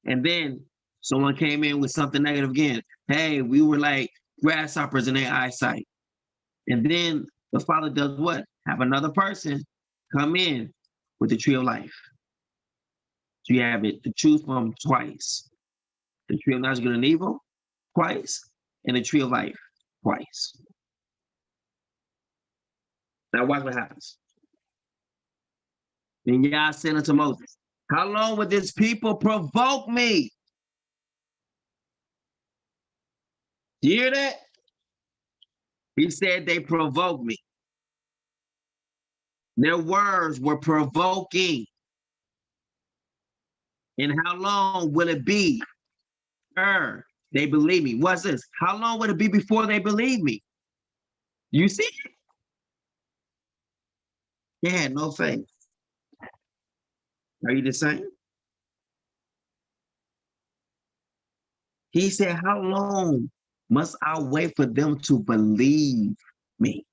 A: And then someone came in with something negative again. Hey, we were like grasshoppers in their eyesight. And then the Father does what? Have another person come in with the tree of life. So you have it to choose from twice. The tree of knowledge of good and evil twice, and the tree of life twice. Now watch what happens. Then Yah said unto Moses, how long would this people provoke me? You hear that? He said they provoked me. Their words were provoking. And how long will it be? They believe me. What's this? How long would it be before they believe me? You see? They had no faith. Are you the same? He said, how long must I wait for them to believe me?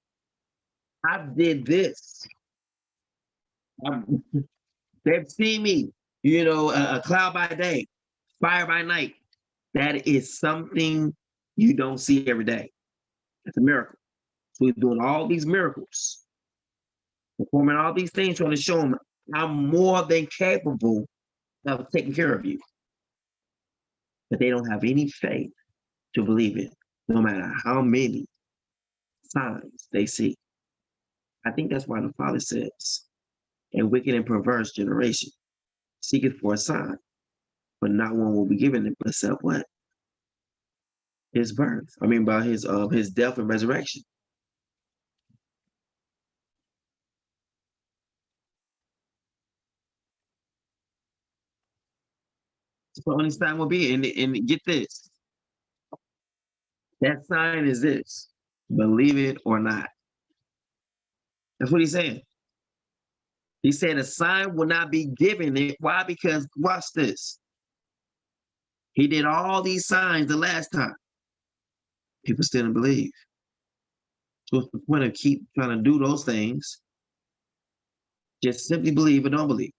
A: I did this. They've seen me, a cloud by day, fire by night. That is something you don't see every day. It's a miracle. So we're doing all these miracles, performing all these things, trying to show them I'm more than capable of taking care of you. But they don't have any faith to believe it, no matter how many signs they see. I think that's why the Father says, a wicked and perverse generation seeketh for a sign, but not one will be given it except what? His birth. About his death and resurrection. So the only sign will be, and get this. That sign is this. Believe it or not. That's what he's saying. He said a sign will not be given it. Why? Because watch this. He did all these signs the last time. People still didn't believe. So what's the point of keep trying to do those things? Just simply believe or don't believe.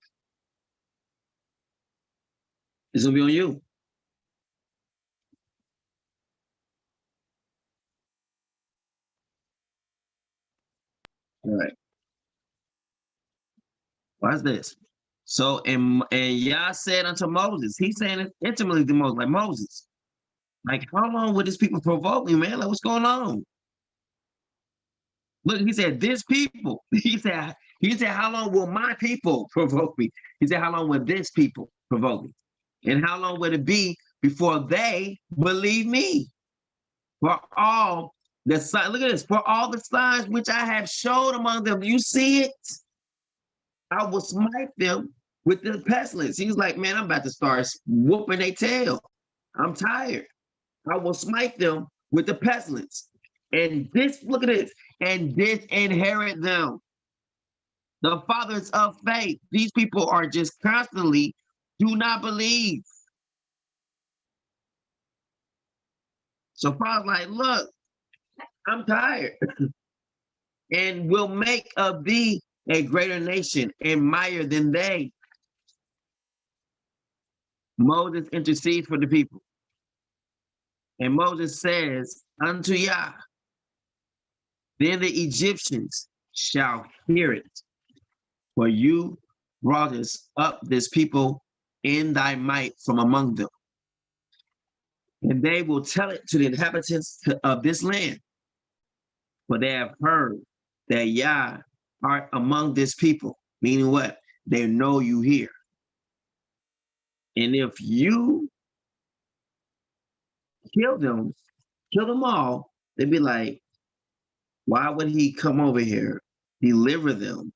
A: It's gonna be on you. All right. Watch this. So and Yah said unto Moses, he's saying it intimately to Moses, like Moses. Like, how long would these people provoke me, man? Like, what's going on? Look, he said, this people. He said, how long will my people provoke me? He said, how long will this people provoke me? And how long would it be before they believe me? For all the signs, look at this, for all the signs which I have showed among them. You see it? I will smite them with the pestilence. He's like, man, I'm about to start whooping their tail. I'm tired. I will smite them with the pestilence. And this, look at this, and disinherit them. The fathers of faith. These people are just constantly do not believe. So Father's like, look, I'm tired. And will make of thee a greater nation and mightier than they. Moses intercedes for the people. And Moses says unto Yah, then the Egyptians shall hear it, for you brought us up this people in thy might from among them. And they will tell it to the inhabitants of this land, for they have heard that Yah art among this people, meaning what? They know you here. And if you kill them all, they'd be like, why would he come over here, deliver them,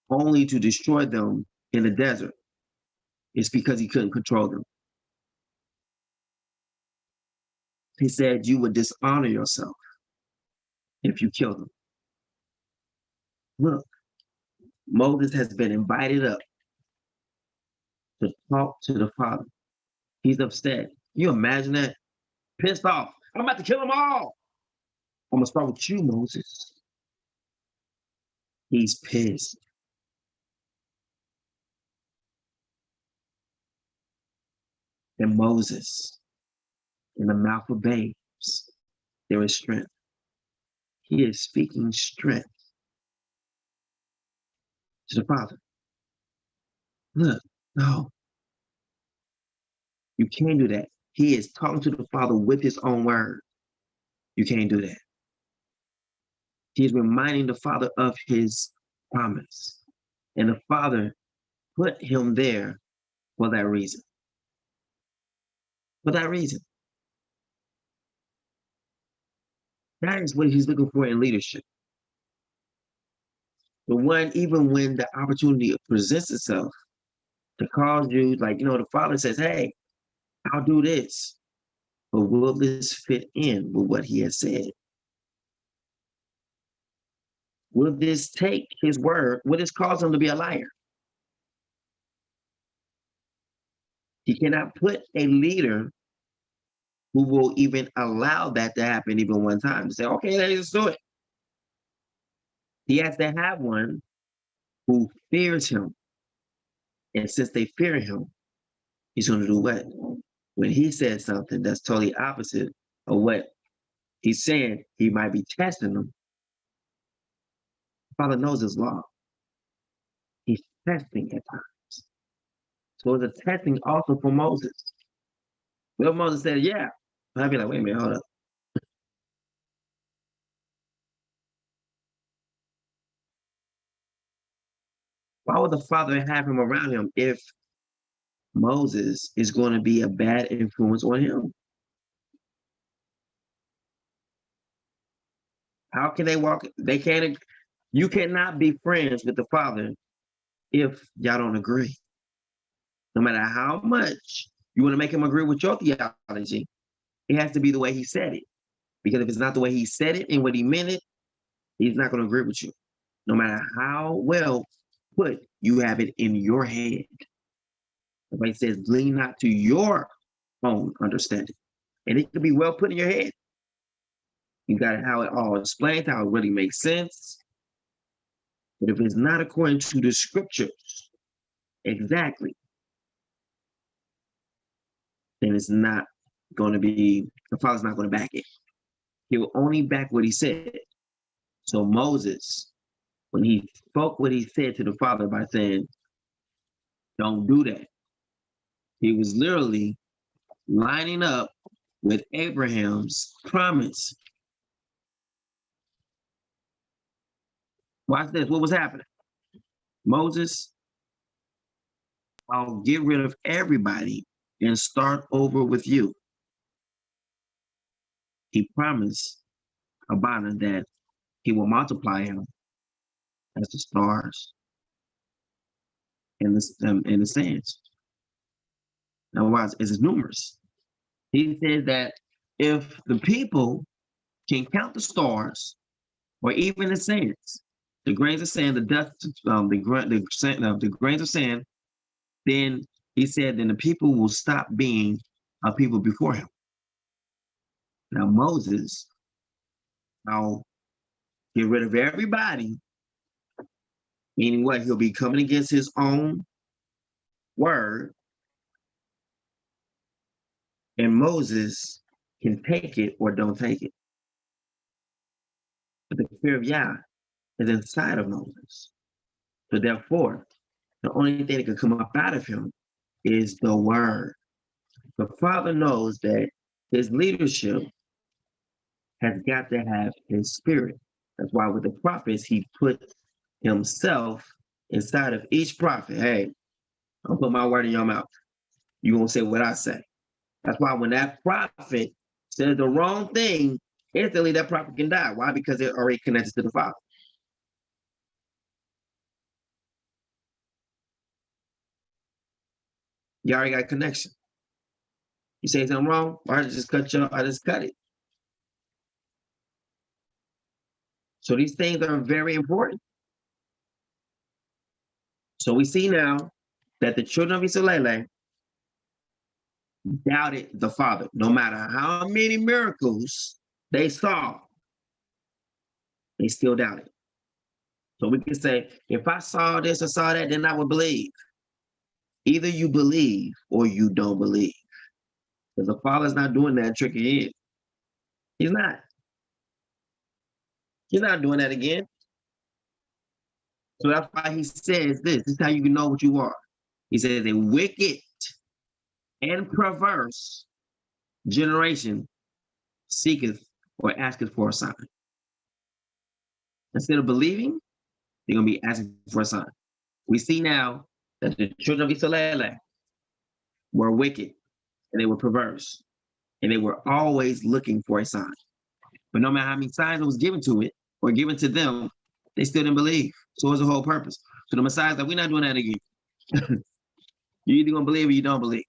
A: only to destroy them in the desert? It's because he couldn't control them. He said you would dishonor yourself if you kill them. Look, Moses has been invited up to talk to the Father. He's upset. You imagine that? Pissed off. I'm about to kill them all. I'm gonna start with you, Moses. He's pissed. And Moses, in the mouth of babes, there is strength. He is speaking strength to the Father. Look, no. You can't do that. He is talking to the Father with his own word. You can't do that. He's reminding the Father of his promise. And the Father put him there for that reason. For that reason. That is what he's looking for in leadership. The one, even when the opportunity presents itself to cause you, like, the Father says, hey, I'll do this. But will this fit in with what he has said? will this take his word? Will this cause him to be a liar? He cannot put a leader who will even allow that to happen even one time. Say, okay, let's do it. He has to have one who fears him. And since they fear him, he's going to do what? When he says something that's totally opposite of what he's saying, he might be testing them. Father knows his law. He's testing at times. So it's a testing also for Moses. Well, Moses said, yeah. I'd be like, wait a minute, hold up. Why would the Father have him around him if Moses is going to be a bad influence on him? How can they walk? They can't. You cannot be friends with the Father if y'all don't agree. No matter how much you want to make him agree with your theology, it has to be the way he said it. Because if it's not the way he said it and what he meant it, he's not going to agree with you. No matter how well put you have it in your head. The says, lean not to your own understanding. And it can be well put in your head. You got how it all explains, how it really makes sense. But if it's not according to the scriptures, exactly, then it's not going to be, the Father's not going to back it. He will only back what he said. So Moses, when he spoke what he said to the Father by saying, don't do that, he was literally lining up with Abraham's promise. Watch this. What was happening? Moses, I'll get rid of everybody and start over with you. He promised Abana that he will multiply him as the stars and the sands. Now, watch, it's numerous. He said that if the people can count the stars or even the sands, the grains of sand, the dust, the grains of sand, then he said, then the people will stop being a people before him. Now Moses, I'll get rid of everybody, meaning what? He'll be coming against his own word, and Moses can take it or don't take it. But the fear of Yah is inside of Moses. So therefore, the only thing that can come up out of him is the word. The Father knows that his leadership has got to have his spirit. That's why with the prophets, he put himself inside of each prophet. Hey, I'll put my word in your mouth. You won't say what I say. That's why when that prophet says the wrong thing, instantly that prophet can die. Why? Because they're already connected to the Father. You already got a connection. You say something wrong, I just cut you off, I just cut it. So these things are very important. So we see now that the children of Israel doubted the Father. No matter how many miracles they saw, they still doubted. So we can say, if I saw this or saw that, then I would believe. Either you believe or you don't believe. Because the Father's not doing that trick again. He's not. He's not doing that again. So that's why he says this. This is how you can know what you are. He says, a wicked and perverse generation seeketh or asketh for a sign. Instead of believing, they're going to be asking for a sign. We see now that the children of Israel were wicked and they were perverse. And they were always looking for a sign. But no matter how many signs was given to it or given to them, they still didn't believe. So what's the whole purpose? So the Messiah's like, we're not doing that again. You're either going to believe or you don't believe.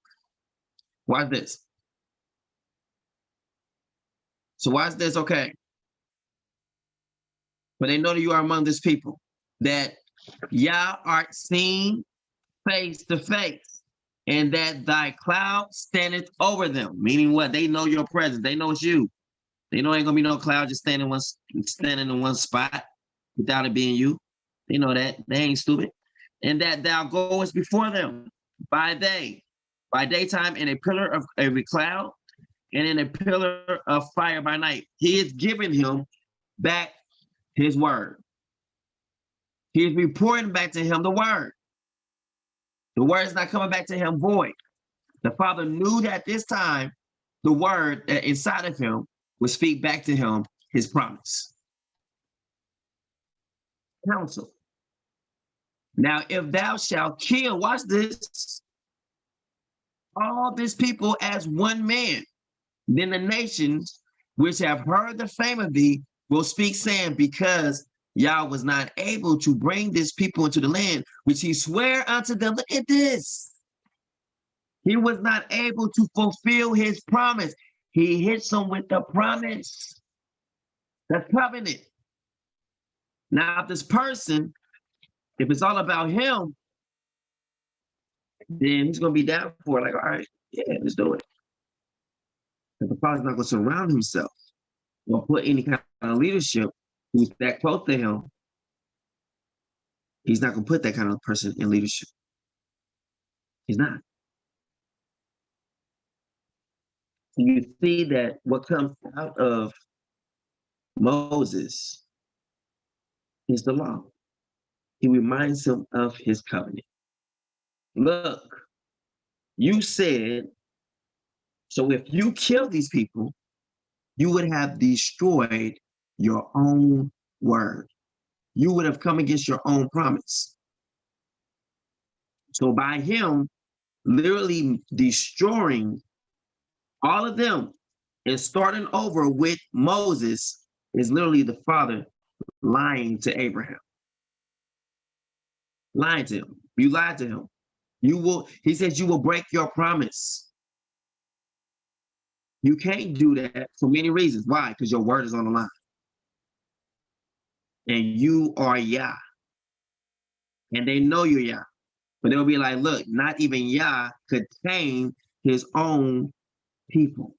A: Watch this. So watch this, okay. For they know that you are among this people, that Yah art seen face to face, and that thy cloud standeth over them. Meaning what? They know your presence. They know it's you. They know ain't gonna be no cloud just standing in one spot without it being you. They know that. They ain't stupid. And that thou goest before them by daytime in a pillar of every cloud, and in a pillar of fire by night. He is giving him back his word. He is reporting back to him the word. The word is not coming back to him void. The Father knew that this time the word that inside of him would speak back to him his promise. Counsel. Now, if thou shalt kill, watch this, all this people as one man, then the nations which have heard the fame of thee will speak, saying, because Yah was not able to bring this people into the land which he sware unto them. Look at this. He was not able to fulfill his promise. He hits them with the promise, the covenant. Now, if this person, if it's all about him, then he's going to be down for it. Like, all right, yeah, let's do it. But the Father's not going to surround himself or put any kind of leadership who's that close to him. He's not going to put that kind of person in leadership. He's not. You see that what comes out of Moses is the law. He reminds him of his covenant. Look, you said, so if you kill these people, you would have destroyed your own word. You would have come against your own promise. So by him literally destroying all of them and starting over with Moses is literally the Father lying to Abraham. Lying to him. You lied to him. He says you will break your promise. You can't do that for many reasons. Why? Because your word is on the line. And you are Yah. And they know you're Yah. But they'll be like, look, not even Yah could tame his own people.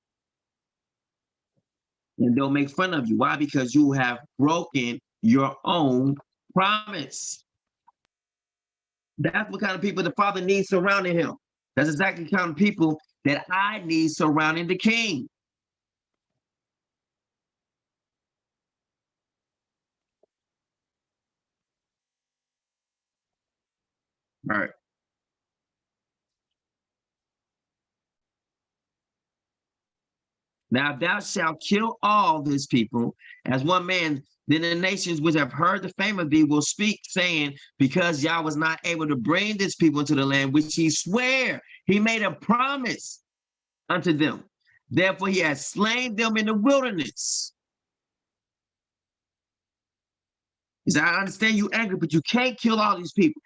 A: And they'll make fun of you. Why? Because you have broken your own promise. That's what kind of people the Father needs surrounding him. That's exactly the kind of people that I need surrounding the King. All right. Now, if thou shalt kill all this people as one man, then the nations which have heard the fame of thee will speak, saying, because Yah was not able to bring this people into the land which he sware, he made a promise unto them. Therefore, he has slain them in the wilderness. He said, I understand you angry, but you can't kill all these people.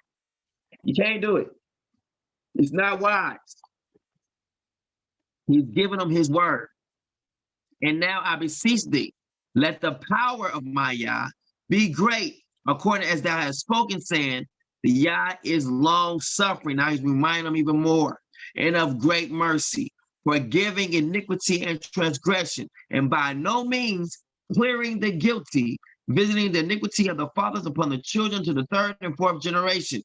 A: You can't do it. It's not wise. He's given them his word. And now I beseech thee, let the power of my Yah be great, according as thou hast spoken, saying, the Yah is long suffering. Now he's reminding them even more, and of great mercy, forgiving iniquity and transgression, and by no means clearing the guilty, visiting the iniquity of the fathers upon the children to the third and fourth generation.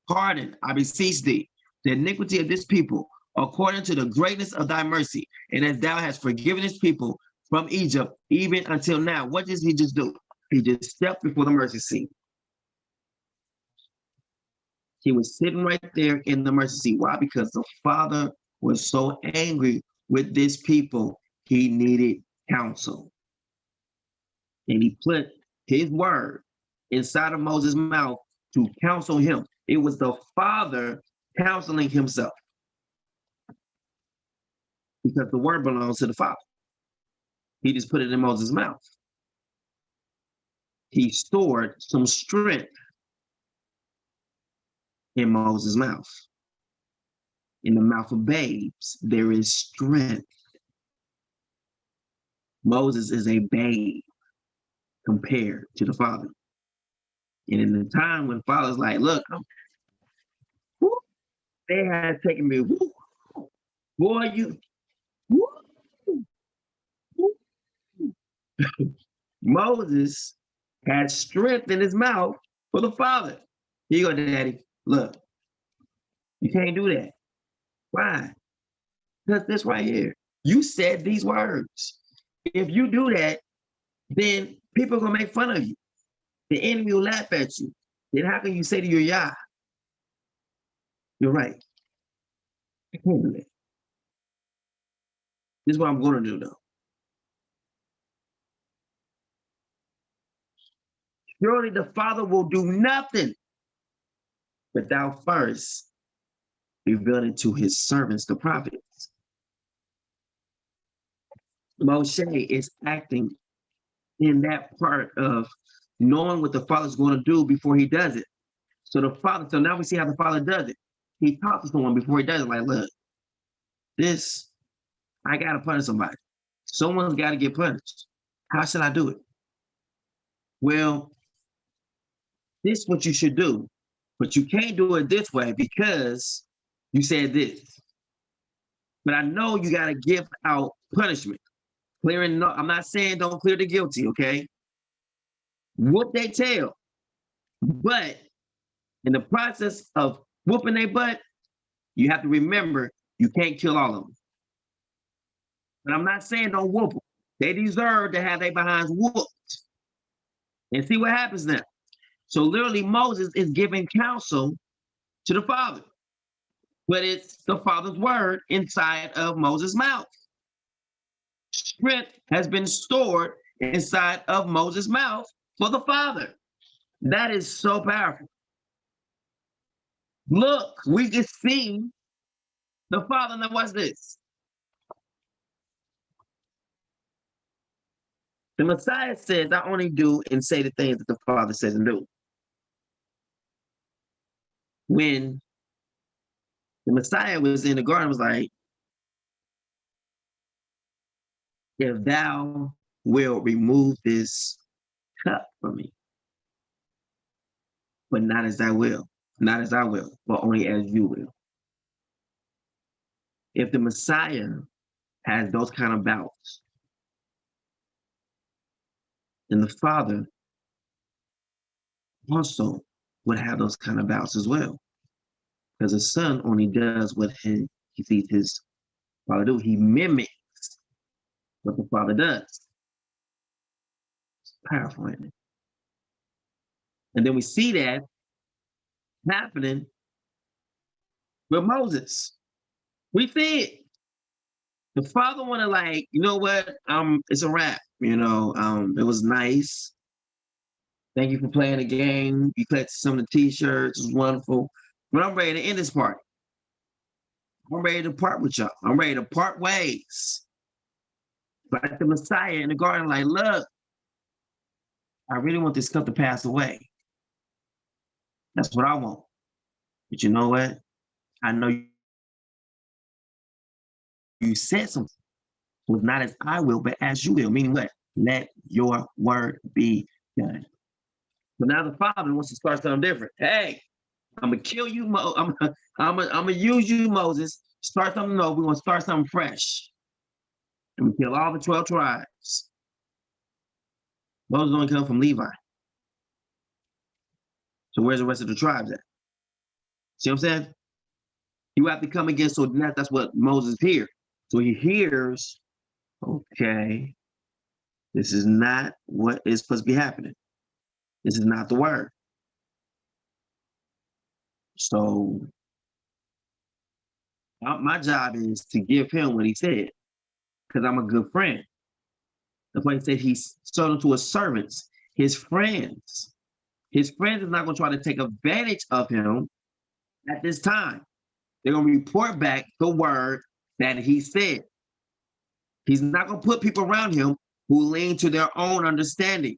A: Pardon, I beseech thee, the iniquity of this people, according to the greatness of thy mercy, and as thou hast forgiven his people from Egypt, even until now. What does he just do? He just stepped before the mercy seat. He was sitting right there in the mercy seat. Why? Because the Father was so angry with this people, he needed counsel. And he put his word inside of Moses' mouth to counsel him. It was the Father counseling himself. Because the word belongs to the Father. He just put it in Moses' mouth. He stored some strength in Moses' mouth. In the mouth of babes, there is strength. Moses is a babe. compared to the Father. And in the time when Father's like, look, they had taken me, boy, you, Moses had strength in his mouth for the Father. Here you go, Daddy. Look, you can't do that. Why? Because this right here. You said these words. If you do that, then people are going to make fun of you. The enemy will laugh at you. Then how can you say to your Yah, you're right. I can't do that. This is what I'm going to do, though. Surely the Father will do nothing without first revealing to his servants, the prophets. Moshe is acting in that part of knowing what the Father's going to do before he does it. So now we see how the Father does it. He talks to someone before he does it, like, look, I got to punish somebody. Someone's got to get punished. How should I do it? Well, this is what you should do, but you can't do it this way because you said this. But I know you got to give out punishment. I'm not saying don't clear the guilty, okay? Whoop their tail. But in the process of whooping their butt, you have to remember you can't kill all of them. But I'm not saying don't whoop them. They deserve to have their behinds whooped. And see what happens now. So literally Moses is giving counsel to the Father. But it's the Father's word inside of Moses' mouth. Strength has been stored inside of Moses' mouth for the Father. That is so powerful. Look, we can see the Father. Now watch this. The Messiah says, I only do and say the things that the Father says and do. When the Messiah was in the garden, was like, if thou wilt remove this cup from me, but not as I will, but only as you will. If the Messiah has those kind of bouts, then the Father also would have those kind of bouts as well. Because the Son only does what he sees his Father do. He mimics what the Father does. It's powerful, isn't it? And then we see that happening with Moses. We see it. The Father want to, like, you know what? It's a wrap. You know, it was nice. Thank you for playing the game. You collected some of the t-shirts. It was wonderful. But I'm ready to end this party. I'm ready to part with y'all. I'm ready to part ways. Like the Messiah in the garden, like, look, I really want this cup to pass away. That's what I want. But you know what? I know you said something. It was not as I will, but as you will. Meaning what? Let your word be done. But now the Father wants to start something different. Hey, I'm gonna kill you, I'm gonna use you, Moses. Start something new. We're gonna start something fresh. And we kill all the 12 tribes. Moses only come from Levi. So where's the rest of the tribes at? See what I'm saying? You have to come against, so that's what Moses hears. So he hears, okay, this is not what is supposed to be happening. This is not the word. So my job is to give him what he said, because I'm a good friend. That's why he said he sold him to his servants, his friends. His friends is not going to try to take advantage of him at this time. They're going to report back the word that he said. He's not going to put people around him who lean to their own understanding.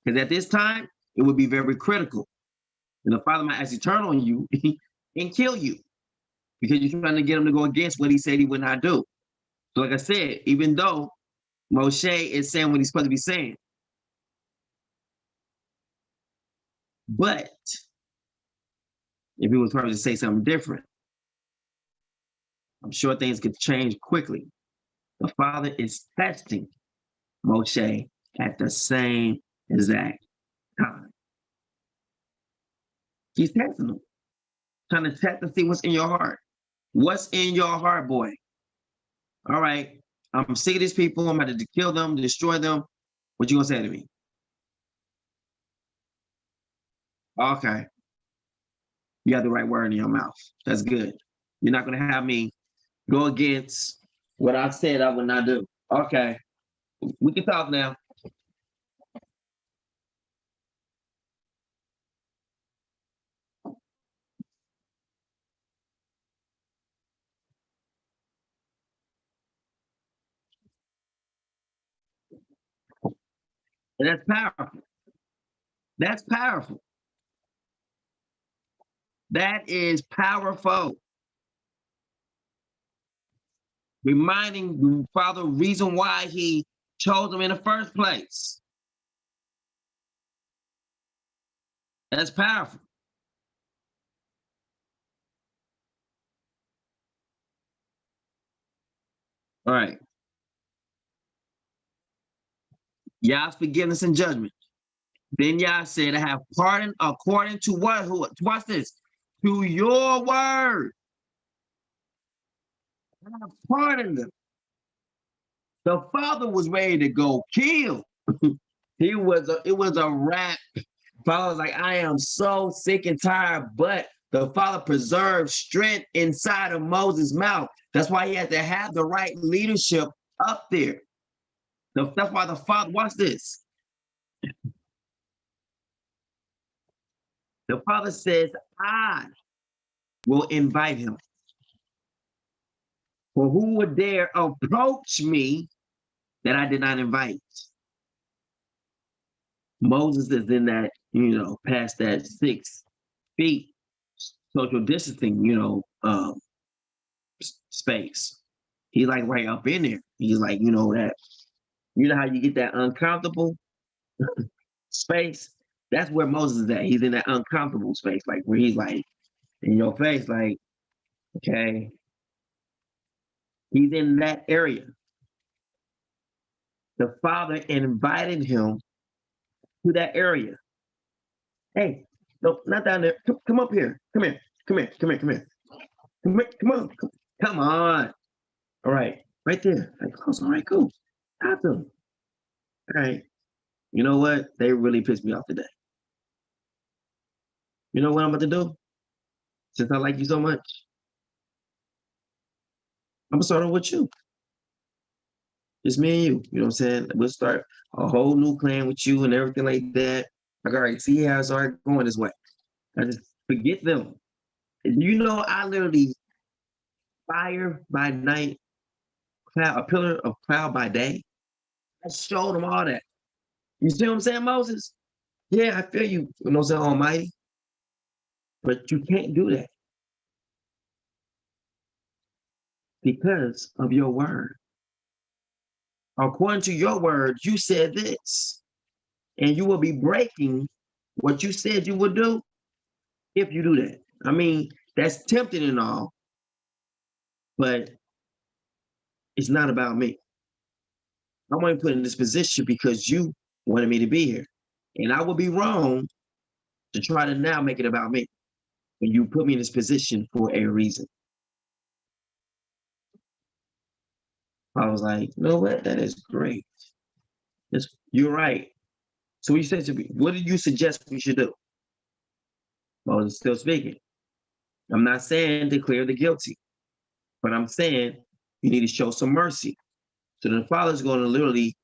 A: Because at this time, it would be very critical. And the Father might actually turn on you and kill you because you're trying to get him to go against what he said he would not do. So like I said, even though Moshe is saying what he's supposed to be saying, But if he was probably to say something different, I'm sure things could change quickly. The Father is testing Moshe at the same exact time. He's testing him, trying to test to see what's in your heart. What's in your heart, boy? All right, I'm sick of these people. I'm about to kill them, destroy them. What you gonna say to me? Okay, you have the right word in your mouth. That's good. You're not gonna have me go against what I said I would not do. Okay, we can talk now. And that's powerful. That's powerful. That is powerful. Reminding the Father reason why he chose him in the first place. That's powerful. All right. Yah's forgiveness and judgment. Then Yah said, I have pardon according to what? Who? Watch this. To your word. I have pardoned them. The Father was ready to go kill. It was a wrap. Father was like, I am so sick and tired, but the Father preserved strength inside of Moses' mouth. That's why he had to have the right leadership up there. That's why the Father, watch this. The Father says, I will invite him. For who would dare approach me that I did not invite? Moses is in that, past that 6 feet social distancing, space. He's like right up in there. He's like, that, how you get that uncomfortable space? That's where Moses is at. He's in that uncomfortable space, like where he's like in your face, like, okay. He's in that area. The Father invited him to that area. Hey, no, not down there. Come up here. Come here. Come here. Come here. Come here. Come on. Come on. All right. Right there. Like close. All right, cool. Stop them. All right. You know what? They really pissed me off today. You know what I'm about to do? Since I like you so much, I'm gonna start off with you. Just me and you. You know what I'm saying? We'll start a whole new clan with you and everything like that. Like, all right, see how it's already going this way. I just forget them. And I literally fire by night, a pillar of cloud by day. I showed them all that. You see what I'm saying, Moses? Yeah, I feel you. You know what I'm saying, Almighty? But you can't do that because of your word. According to your word, you said this, and you will be breaking what you said you would do if you do that. I mean, that's tempting and all, but it's not about me. I'm only put in this position because you wanted me to be here. And I would be wrong to try to now make it about me. And you put me in this position for a reason. I was like, you know what? That is great. You're right. So you said to me, what do you suggest we should do? Moses still speaking. I'm not saying declare the guilty, but I'm saying you need to show some mercy. So the Father's going to literally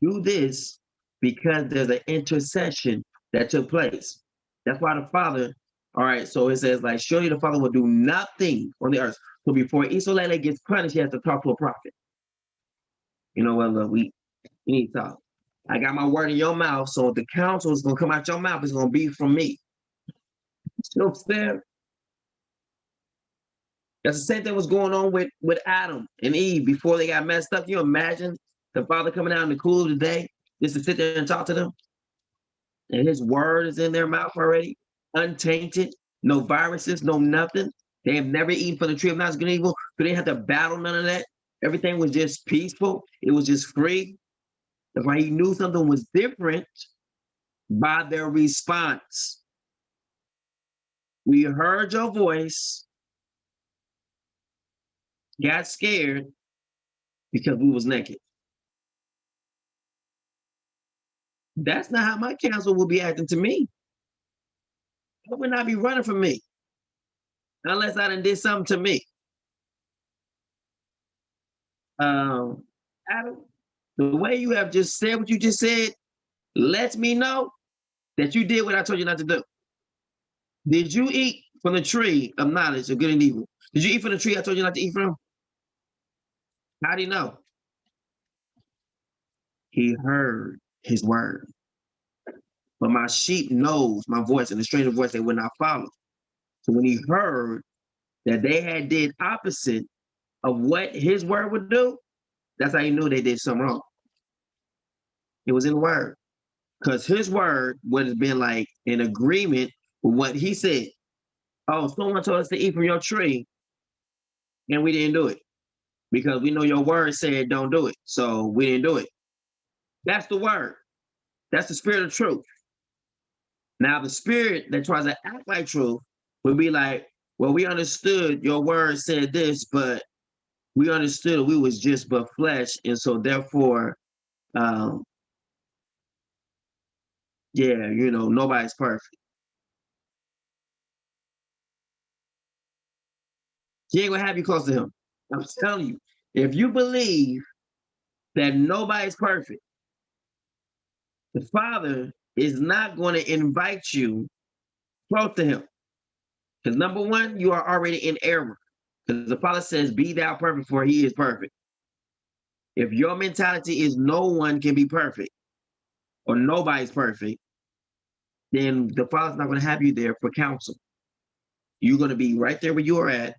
A: do this because there's an intercession that took place. That's why the Father, all right, so it says, like, surely the Father will do nothing on the earth. So before Isolele gets punished, he has to talk to a prophet. You know what, look, we need to talk. I got my word in your mouth, so the counsel is going to come out your mouth. It's going to be from me. You know what I'm saying? That's the same thing was going on with Adam and Eve before they got messed up. Can you imagine the Father coming out in the cool of the day just to sit there and talk to them? and his word is in their mouth already, untainted, no viruses, no nothing. They have never eaten from the tree of knowledge of good and evil, so they didn't have to battle none of that. Everything was just peaceful. It was just free. That's why he knew something was different by their response. We heard your voice, got scared because we was naked. That's not how my counsel will be acting to me. They would not be running from me unless I done did something to me. Adam, the way you have just said what you just said lets me know that you did what I told you not to do. Did you eat from the tree of knowledge of good and evil? Did you eat from the tree I told you not to eat from? How do you know? He heard his word. But my sheep knows my voice, and the stranger voice they will not follow. So when he heard that they had did opposite of what his word would do, that's how he knew they did something wrong. It was in the word. Because his word would have been like in agreement with what he said. Oh, someone told us to eat from your tree, and we didn't do it. Because we know your word said don't do it. So we didn't do it. That's the word. That's the spirit of truth. Now, the spirit that tries to act like truth would be like, well, we understood your word said this, but we understood we was just but flesh. And so therefore, nobody's perfect. He ain't gonna have you close to him. I'm telling you, if you believe that nobody's perfect, the Father is not going to invite you close to him. Because number one, you are already in error. Because the Father says, be thou perfect, for he is perfect. If your mentality is no one can be perfect, or nobody's perfect, then the Father's not going to have you there for counsel. You're going to be right there where you are at,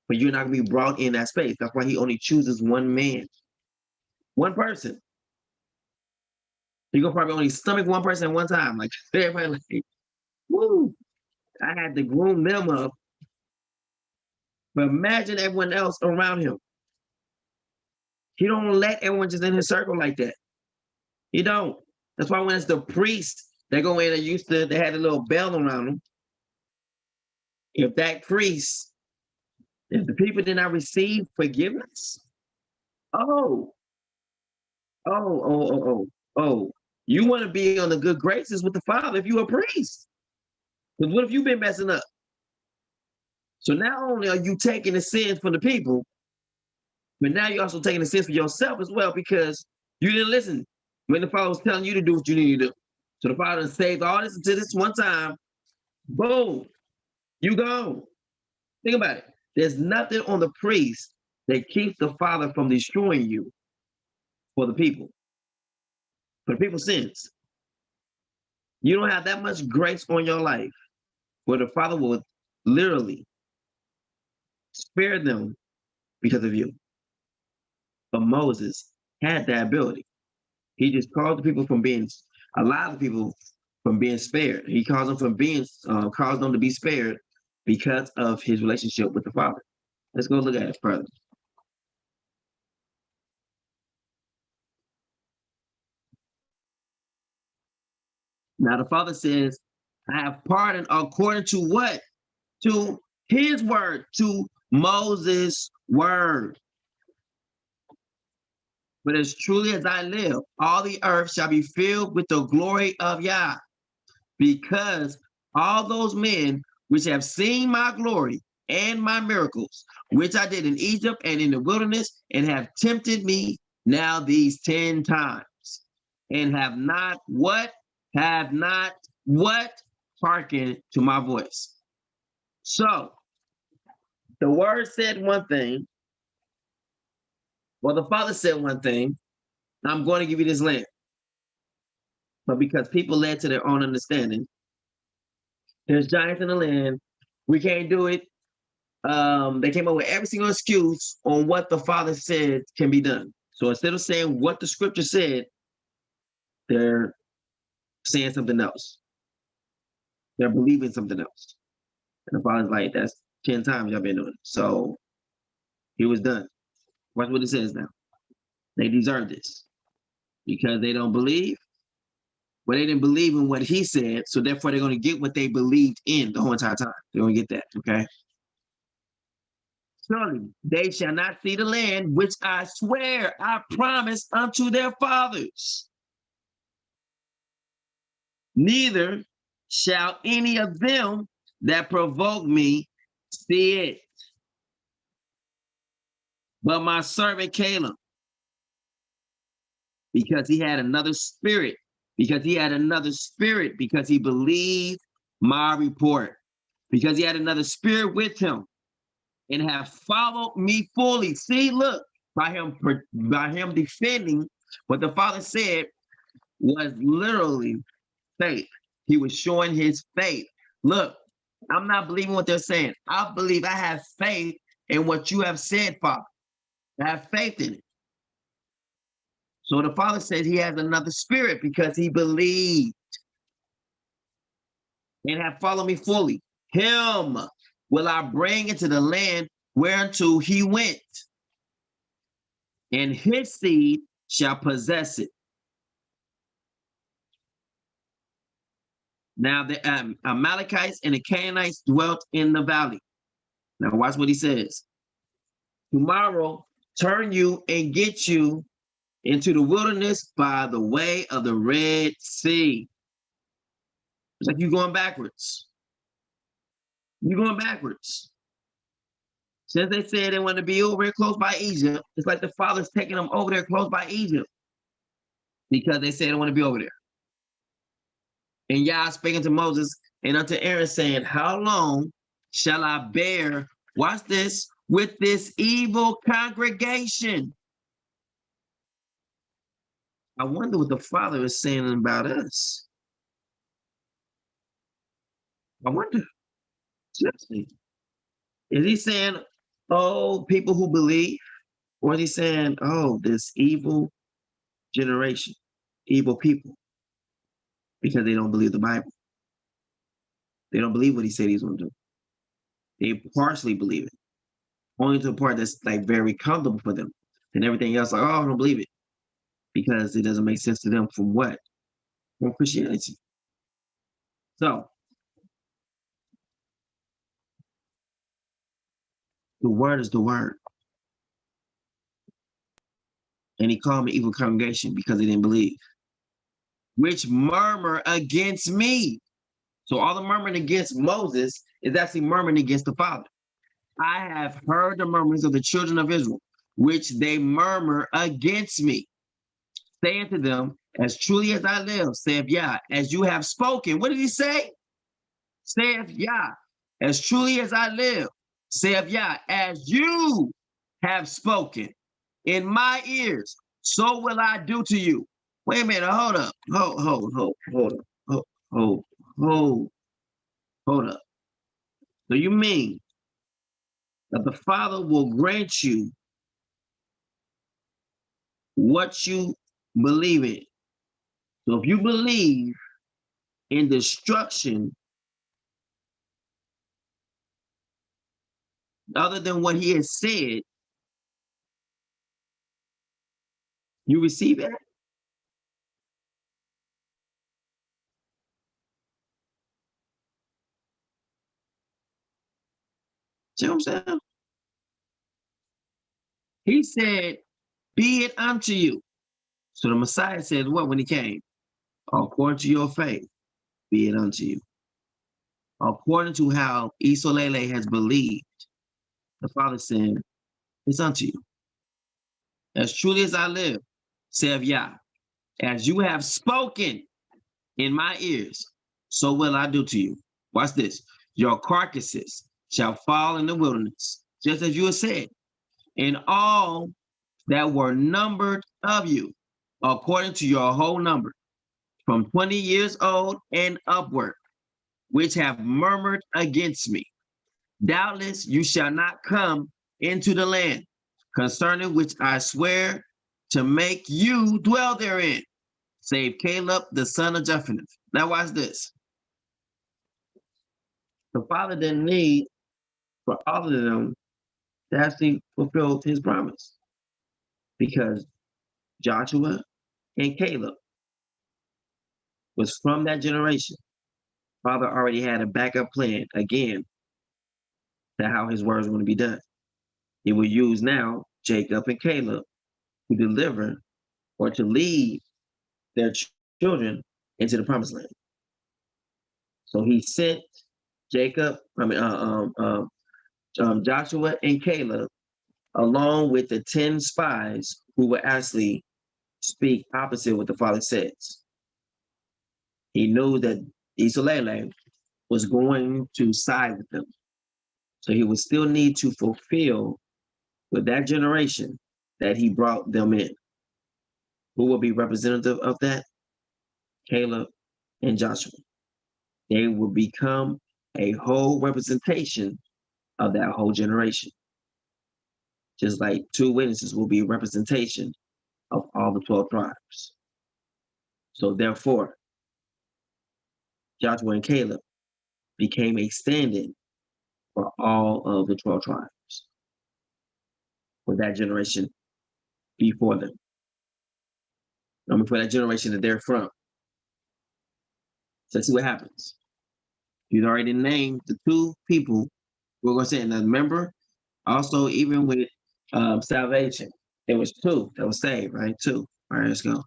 A: but you're not going to be brought in that space. That's why he only chooses one man, one person. You're going to probably only stomach one person at one time. Like, everybody like, woo, I had to groom them up. But imagine everyone else around him. He don't let everyone just in his circle like that. He don't. That's why when it's the priests that go in and they had a little bell around them. If that priest, if the people did not receive forgiveness, you want to be on the good graces with the Father if you're a priest. Because what if you've been messing up? So not only are you taking the sins from the people, but now you're also taking the sins for yourself as well because you didn't listen when the Father was telling you to do what you need to do. So the Father saved all this until this one time. Boom, you gone. Think about it. There's nothing on the priest that keeps the Father from destroying you for the people. For the people's sins. You don't have that much grace on your life where the Father will literally spare them because of you. But Moses had that ability. He just called the people from being, a lot of people from being spared. He caused them caused them to be spared because of his relationship with the Father. Let's go look at it further. Now the Father says, I have pardoned according to what? To his word, to Moses' word. But as truly as I live, all the earth shall be filled with the glory of Yah, because all those men which have seen my glory and my miracles, which I did in Egypt and in the wilderness, and have tempted me now these 10 times, and have not what? Hearkened to my voice. So, the word said one thing, well, the Father said one thing, I'm going to give you this land. But because people led to their own understanding, there's giants in the land, we can't do it. They came up with every single excuse on what the Father said can be done. So instead of saying what the scripture said, they're saying something else. They're believing something else. And the father's like, that's 10 times y'all been doing it. So he was done. Watch what it says now. They deserve this because they don't believe. Well, they didn't believe in what he said, so therefore they're going to get what they believed in the whole entire time. They're going to get that, okay? Surely they shall not see the land which I swear, I promise unto their fathers. Neither shall any of them that provoke me see it. But my servant Caleb, because he had another spirit, because he believed my report, because he had another spirit with him and have followed me fully. See, look, by him defending what the father said was literally faith. He was showing his faith. Look, I'm not believing what they're saying. I believe I have faith in what you have said, Father. I have faith in it. So the father said he has another spirit because he believed and have followed me fully. Him will I bring into the land whereunto he went, and his seed shall possess it. Now the Amalekites and the Canaanites dwelt in the valley. Now watch what he says. Tomorrow turn you and get you into the wilderness by the way of the Red Sea. It's like you're going backwards. You're going backwards. Since they said they want to be over here close by Egypt, it's like the father's taking them over there close by Egypt because they said they want to be over there. And Yah speaking to Moses and unto Aaron saying, how long shall I bear, watch this, with this evil congregation? I wonder what the father is saying about us. I wonder. Seriously. Is he saying, oh, people who believe? Or is he saying, oh, this evil generation, evil people? Because they don't believe the Bible. They don't believe what he said he's going to do. They partially believe it. Only to the part that's like very comfortable for them. And everything else, like, oh, I don't believe it. Because it doesn't make sense to them from what? From Christianity. So, the word is the word. And he called me evil congregation because they didn't believe. Which murmur against me. So all the murmuring against Moses is actually murmuring against the Father. I have heard the murmurings of the children of Israel, which they murmur against me. Saying to them, as truly as I live, saith Yah, as you have spoken. What did he say? Saith Yah, as truly as I live, saith Yah, as you have spoken in my ears, so will I do to you. Wait a minute, hold up. Hold up. So you mean that the Father will grant you what you believe in? So if you believe in destruction other than what he has said, you receive that? See what I'm saying? He said, be it unto you. So the Messiah says what when he came? According to your faith, be it unto you. According to how Isolele has believed, the Father said, it's unto you. As truly as I live, saith Yah, as you have spoken in my ears, so will I do to you. Watch this. Your carcasses shall fall in the wilderness, just as you have said, and all that were numbered of you, according to your whole number, from 20 years old and upward, which have murmured against me. Doubtless you shall not come into the land, concerning which I swear to make you dwell therein, save Caleb, the son of Jephunneh. Now watch this. The father didn't need for all of them to actually fulfill his promise, because Joshua and Caleb was from that generation. Father already had a backup plan, again, to how his words were going to be done. He will use now Jacob and Caleb to deliver or to lead their children into the promised land. So he sent Joshua and Caleb along with the 10 spies who would actually speak opposite what the father says. He knew that Isolele was going to side with them. So he would still need to fulfill with that generation that he brought them in. Who will be representative of that? Caleb and Joshua. They will become a whole representation of that whole generation. Just like 2 witnesses will be a representation of all the 12 tribes. So therefore, Joshua and Caleb became a stand-in for all of the 12 tribes for that generation before them. For that generation that they're from. So let's see what happens. You've already named the 2 people we're going to say. And remember, also, even with salvation, there was 2 that was saved, right? 2. All right, let's go.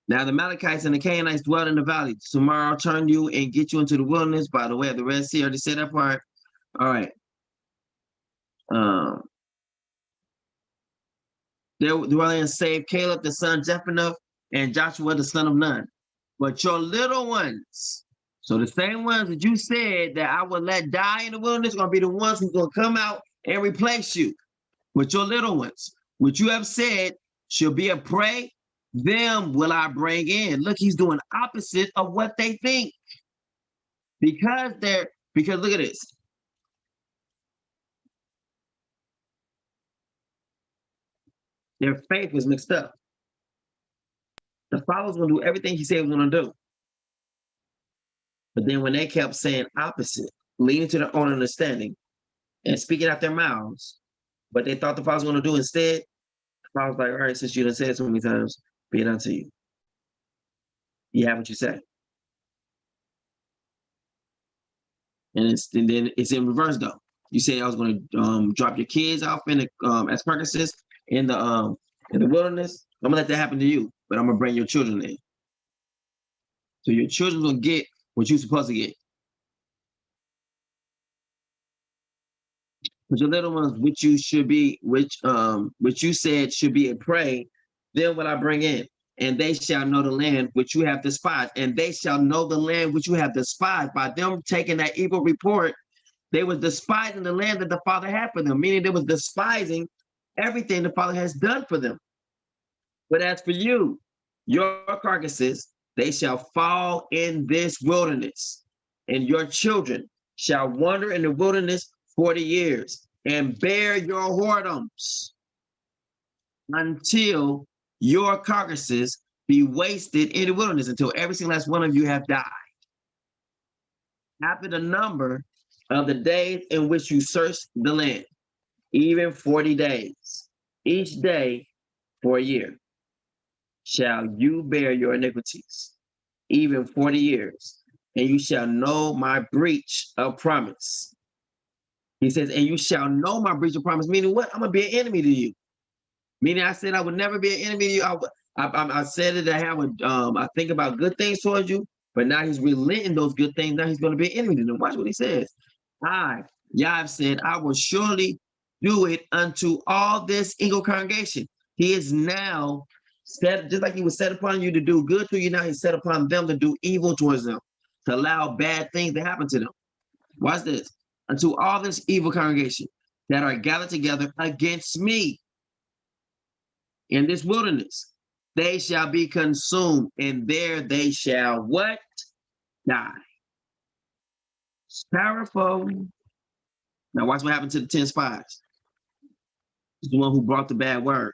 A: Now the Amalekites and the Canaanites dwelt in the valley. Tomorrow I'll turn you and get you into the wilderness by the way of the Red Sea. I already said that part. All right. They dwell in save Caleb, the son of Jephunneh, and Joshua, the son of Nun. But your little ones, so the same ones that you said that I would let die in the wilderness, are going to be the ones who's going to come out and replace you. But your little ones, which you have said shall be a prey, them will I bring in. Look, he's doing opposite of what they think. Because look at this. Their faith was mixed up. The followers going to do everything he said he was going to do. But then when they kept saying opposite, leaning to their own understanding and speaking out their mouths, what they thought the father was going to do instead, the father was like, all right, since you done said it so many times, be it unto you. You have what you say. And then it's in reverse though. You say I was going to drop your kids off in the as carcasses in the wilderness. I'm gonna let that happen to you, but I'm gonna bring your children in. So your children will get what you're supposed to get. But your little ones, which you said should be a prey, then will I bring in, and they shall know the land which you have despised, and they shall know the land which you have despised. By them taking that evil report, they was despising the land that the Father had for them, meaning they was despising everything the Father has done for them. But as for you, your carcasses, they shall fall in this wilderness, and your children shall wander in the wilderness 40 years and bear your whoredoms until your carcasses be wasted in the wilderness, until every single last one of you have died. After the number of the days in which you search the land, even 40 days, each day for a year, shall you bear your iniquities, even 40 years, and you shall know my breach of promise. He says, and you shall know my breach of promise, meaning what? I'm going to be an enemy to you. Meaning I said I would never be an enemy to you. I said that I think about good things towards you, but now he's relenting those good things. Now he's going to be an enemy to them. Watch what he says. Yah have said, I will surely do it unto all this evil congregation. He is now set, just like he was set upon you to do good to you, now he's set upon them to do evil towards them, to allow bad things to happen to them. Watch this. Unto all this evil congregation that are gathered together against me in this wilderness, they shall be consumed, and there they shall what? Die. It's powerful. Now watch what happened to the 10 spies. He's the one who brought the bad word.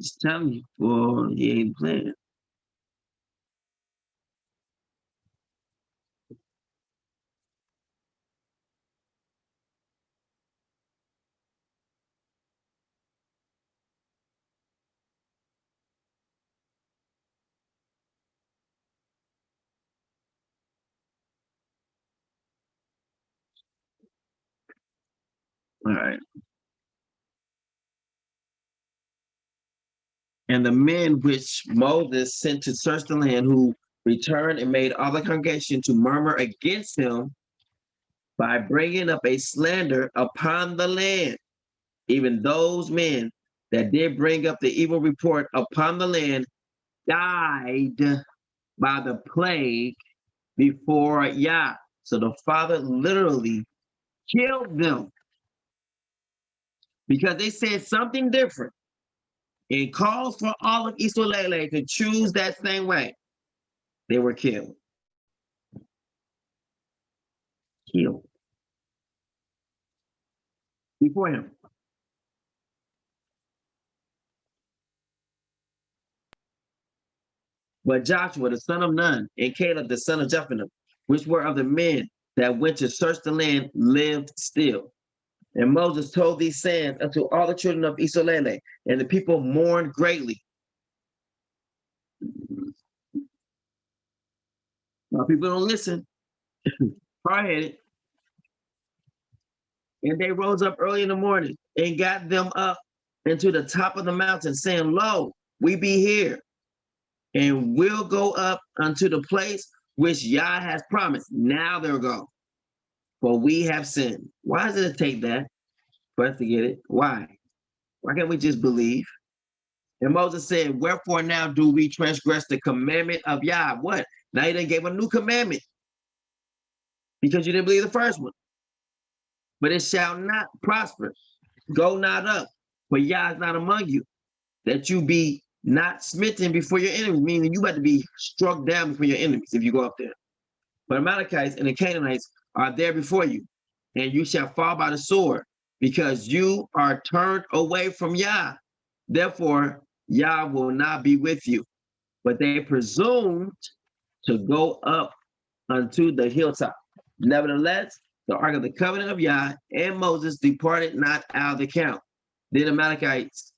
A: Just telling you, boy, he ain't playing. All right. And the men which Moses sent to search the land, who returned and made all the congregation to murmur against him by bringing up a slander upon the land. Even those men that did bring up the evil report upon the land died by the plague before Yah. So the Father literally killed them because they said something different and calls for all of Israel to choose that same way. They were killed. Killed. Before him. But Joshua, the son of Nun, and Caleb, the son of Jephunneh, which were of the men that went to search the land, lived still. And Moses told these sayings unto all the children of Israel, and the people mourned greatly. Now people don't listen. Hard-headed. And they rose up early in the morning and got them up into the top of the mountain, saying, Lo, we be here, and we'll go up unto the place which Yah has promised. Now they'll go, for we have sinned. Why does it take that for us to get it? Why? Why can't we just believe? And Moses said, wherefore now do we transgress the commandment of Yah? What? Now he done gave a new commandment because you didn't believe the first one. But it shall not prosper. Go not up, for Yah is not among you, that you be not smitten before your enemies, meaning you about to be struck down before your enemies if you go up there. But Amalekites and the Canaanites are there before you, and you shall fall by the sword, because you are turned away from Yah. Therefore, Yah will not be with you. But they presumed to go up unto the hilltop. Nevertheless, the ark of the covenant of Yah and Moses departed not out of the camp. Then the Amalekites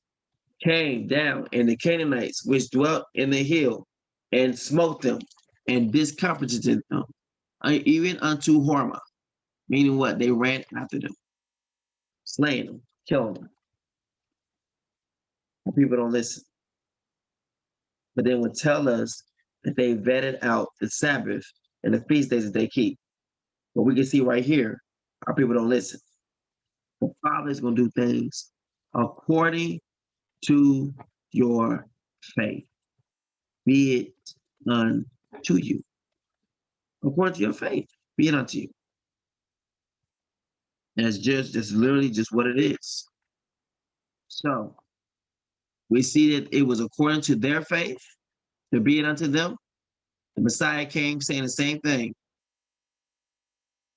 A: came down, and the Canaanites which dwelt in the hill, and smote them, and discomfited them, even unto Hormah. Meaning what? They ran after them, slaying them, killing them. And people don't listen. But they would tell us that they vetted out the Sabbath and the feast days that they keep. But we can see right here, our people don't listen. The Father is going to do things according to your faith. Be it unto you. According to your faith, be it unto you. And it's just literally just what it is. So we see that it was according to their faith, to be it unto them. The Messiah came saying the same thing.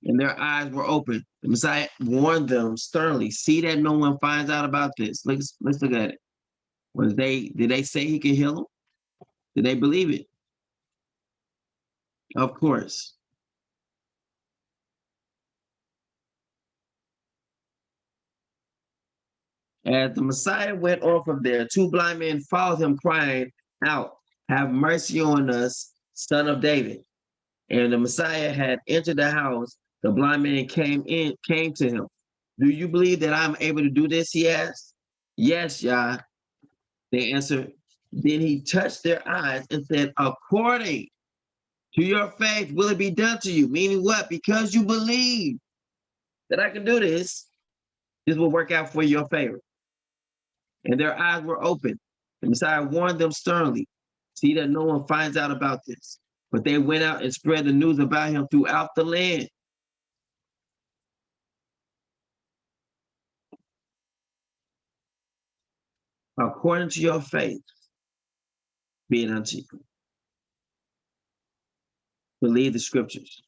A: And their eyes were open. The Messiah warned them sternly. See that no one finds out about this. Let's look at it. Did they say he could heal them? Did they believe it? Of course. As the Messiah went on from there, two blind men followed him, crying out, have mercy on us, son of David. And the Messiah had entered the house. The blind man came to him. Do you believe that I'm able to do this? He asked. Yes, Yah. They answered. Then he touched their eyes and said, according to your faith, will it be done to you? Meaning what? Because you believe that I can do this, this will work out for your favor. And their eyes were open. The Messiah warned them sternly. See that no one finds out about this. But they went out and spread the news about him throughout the land. According to your faith, be it unto you. Believe the scriptures,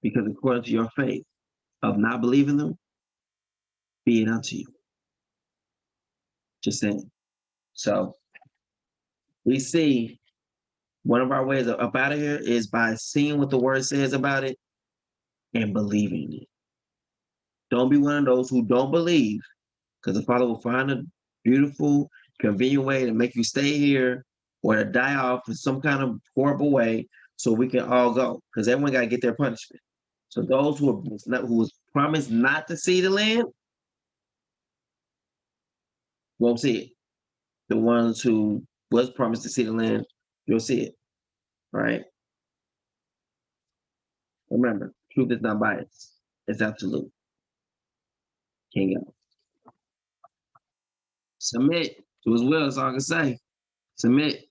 A: because according to your faith of not believing them, be it unto you. Just saying. So we see one of our ways up out of here is by seeing what the word says about it and believing it. Don't be one of those who don't believe, because the Father will find a beautiful, convenient way to make you stay here or to die off in some kind of horrible way so we can all go, because everyone got to get their punishment. So those who was promised not to see the land won't see it. The ones who was promised to see the land, you'll see it, right? Remember, truth is not biased. It's absolute. Can't go. Submit to his will, that's all I can say. Submit.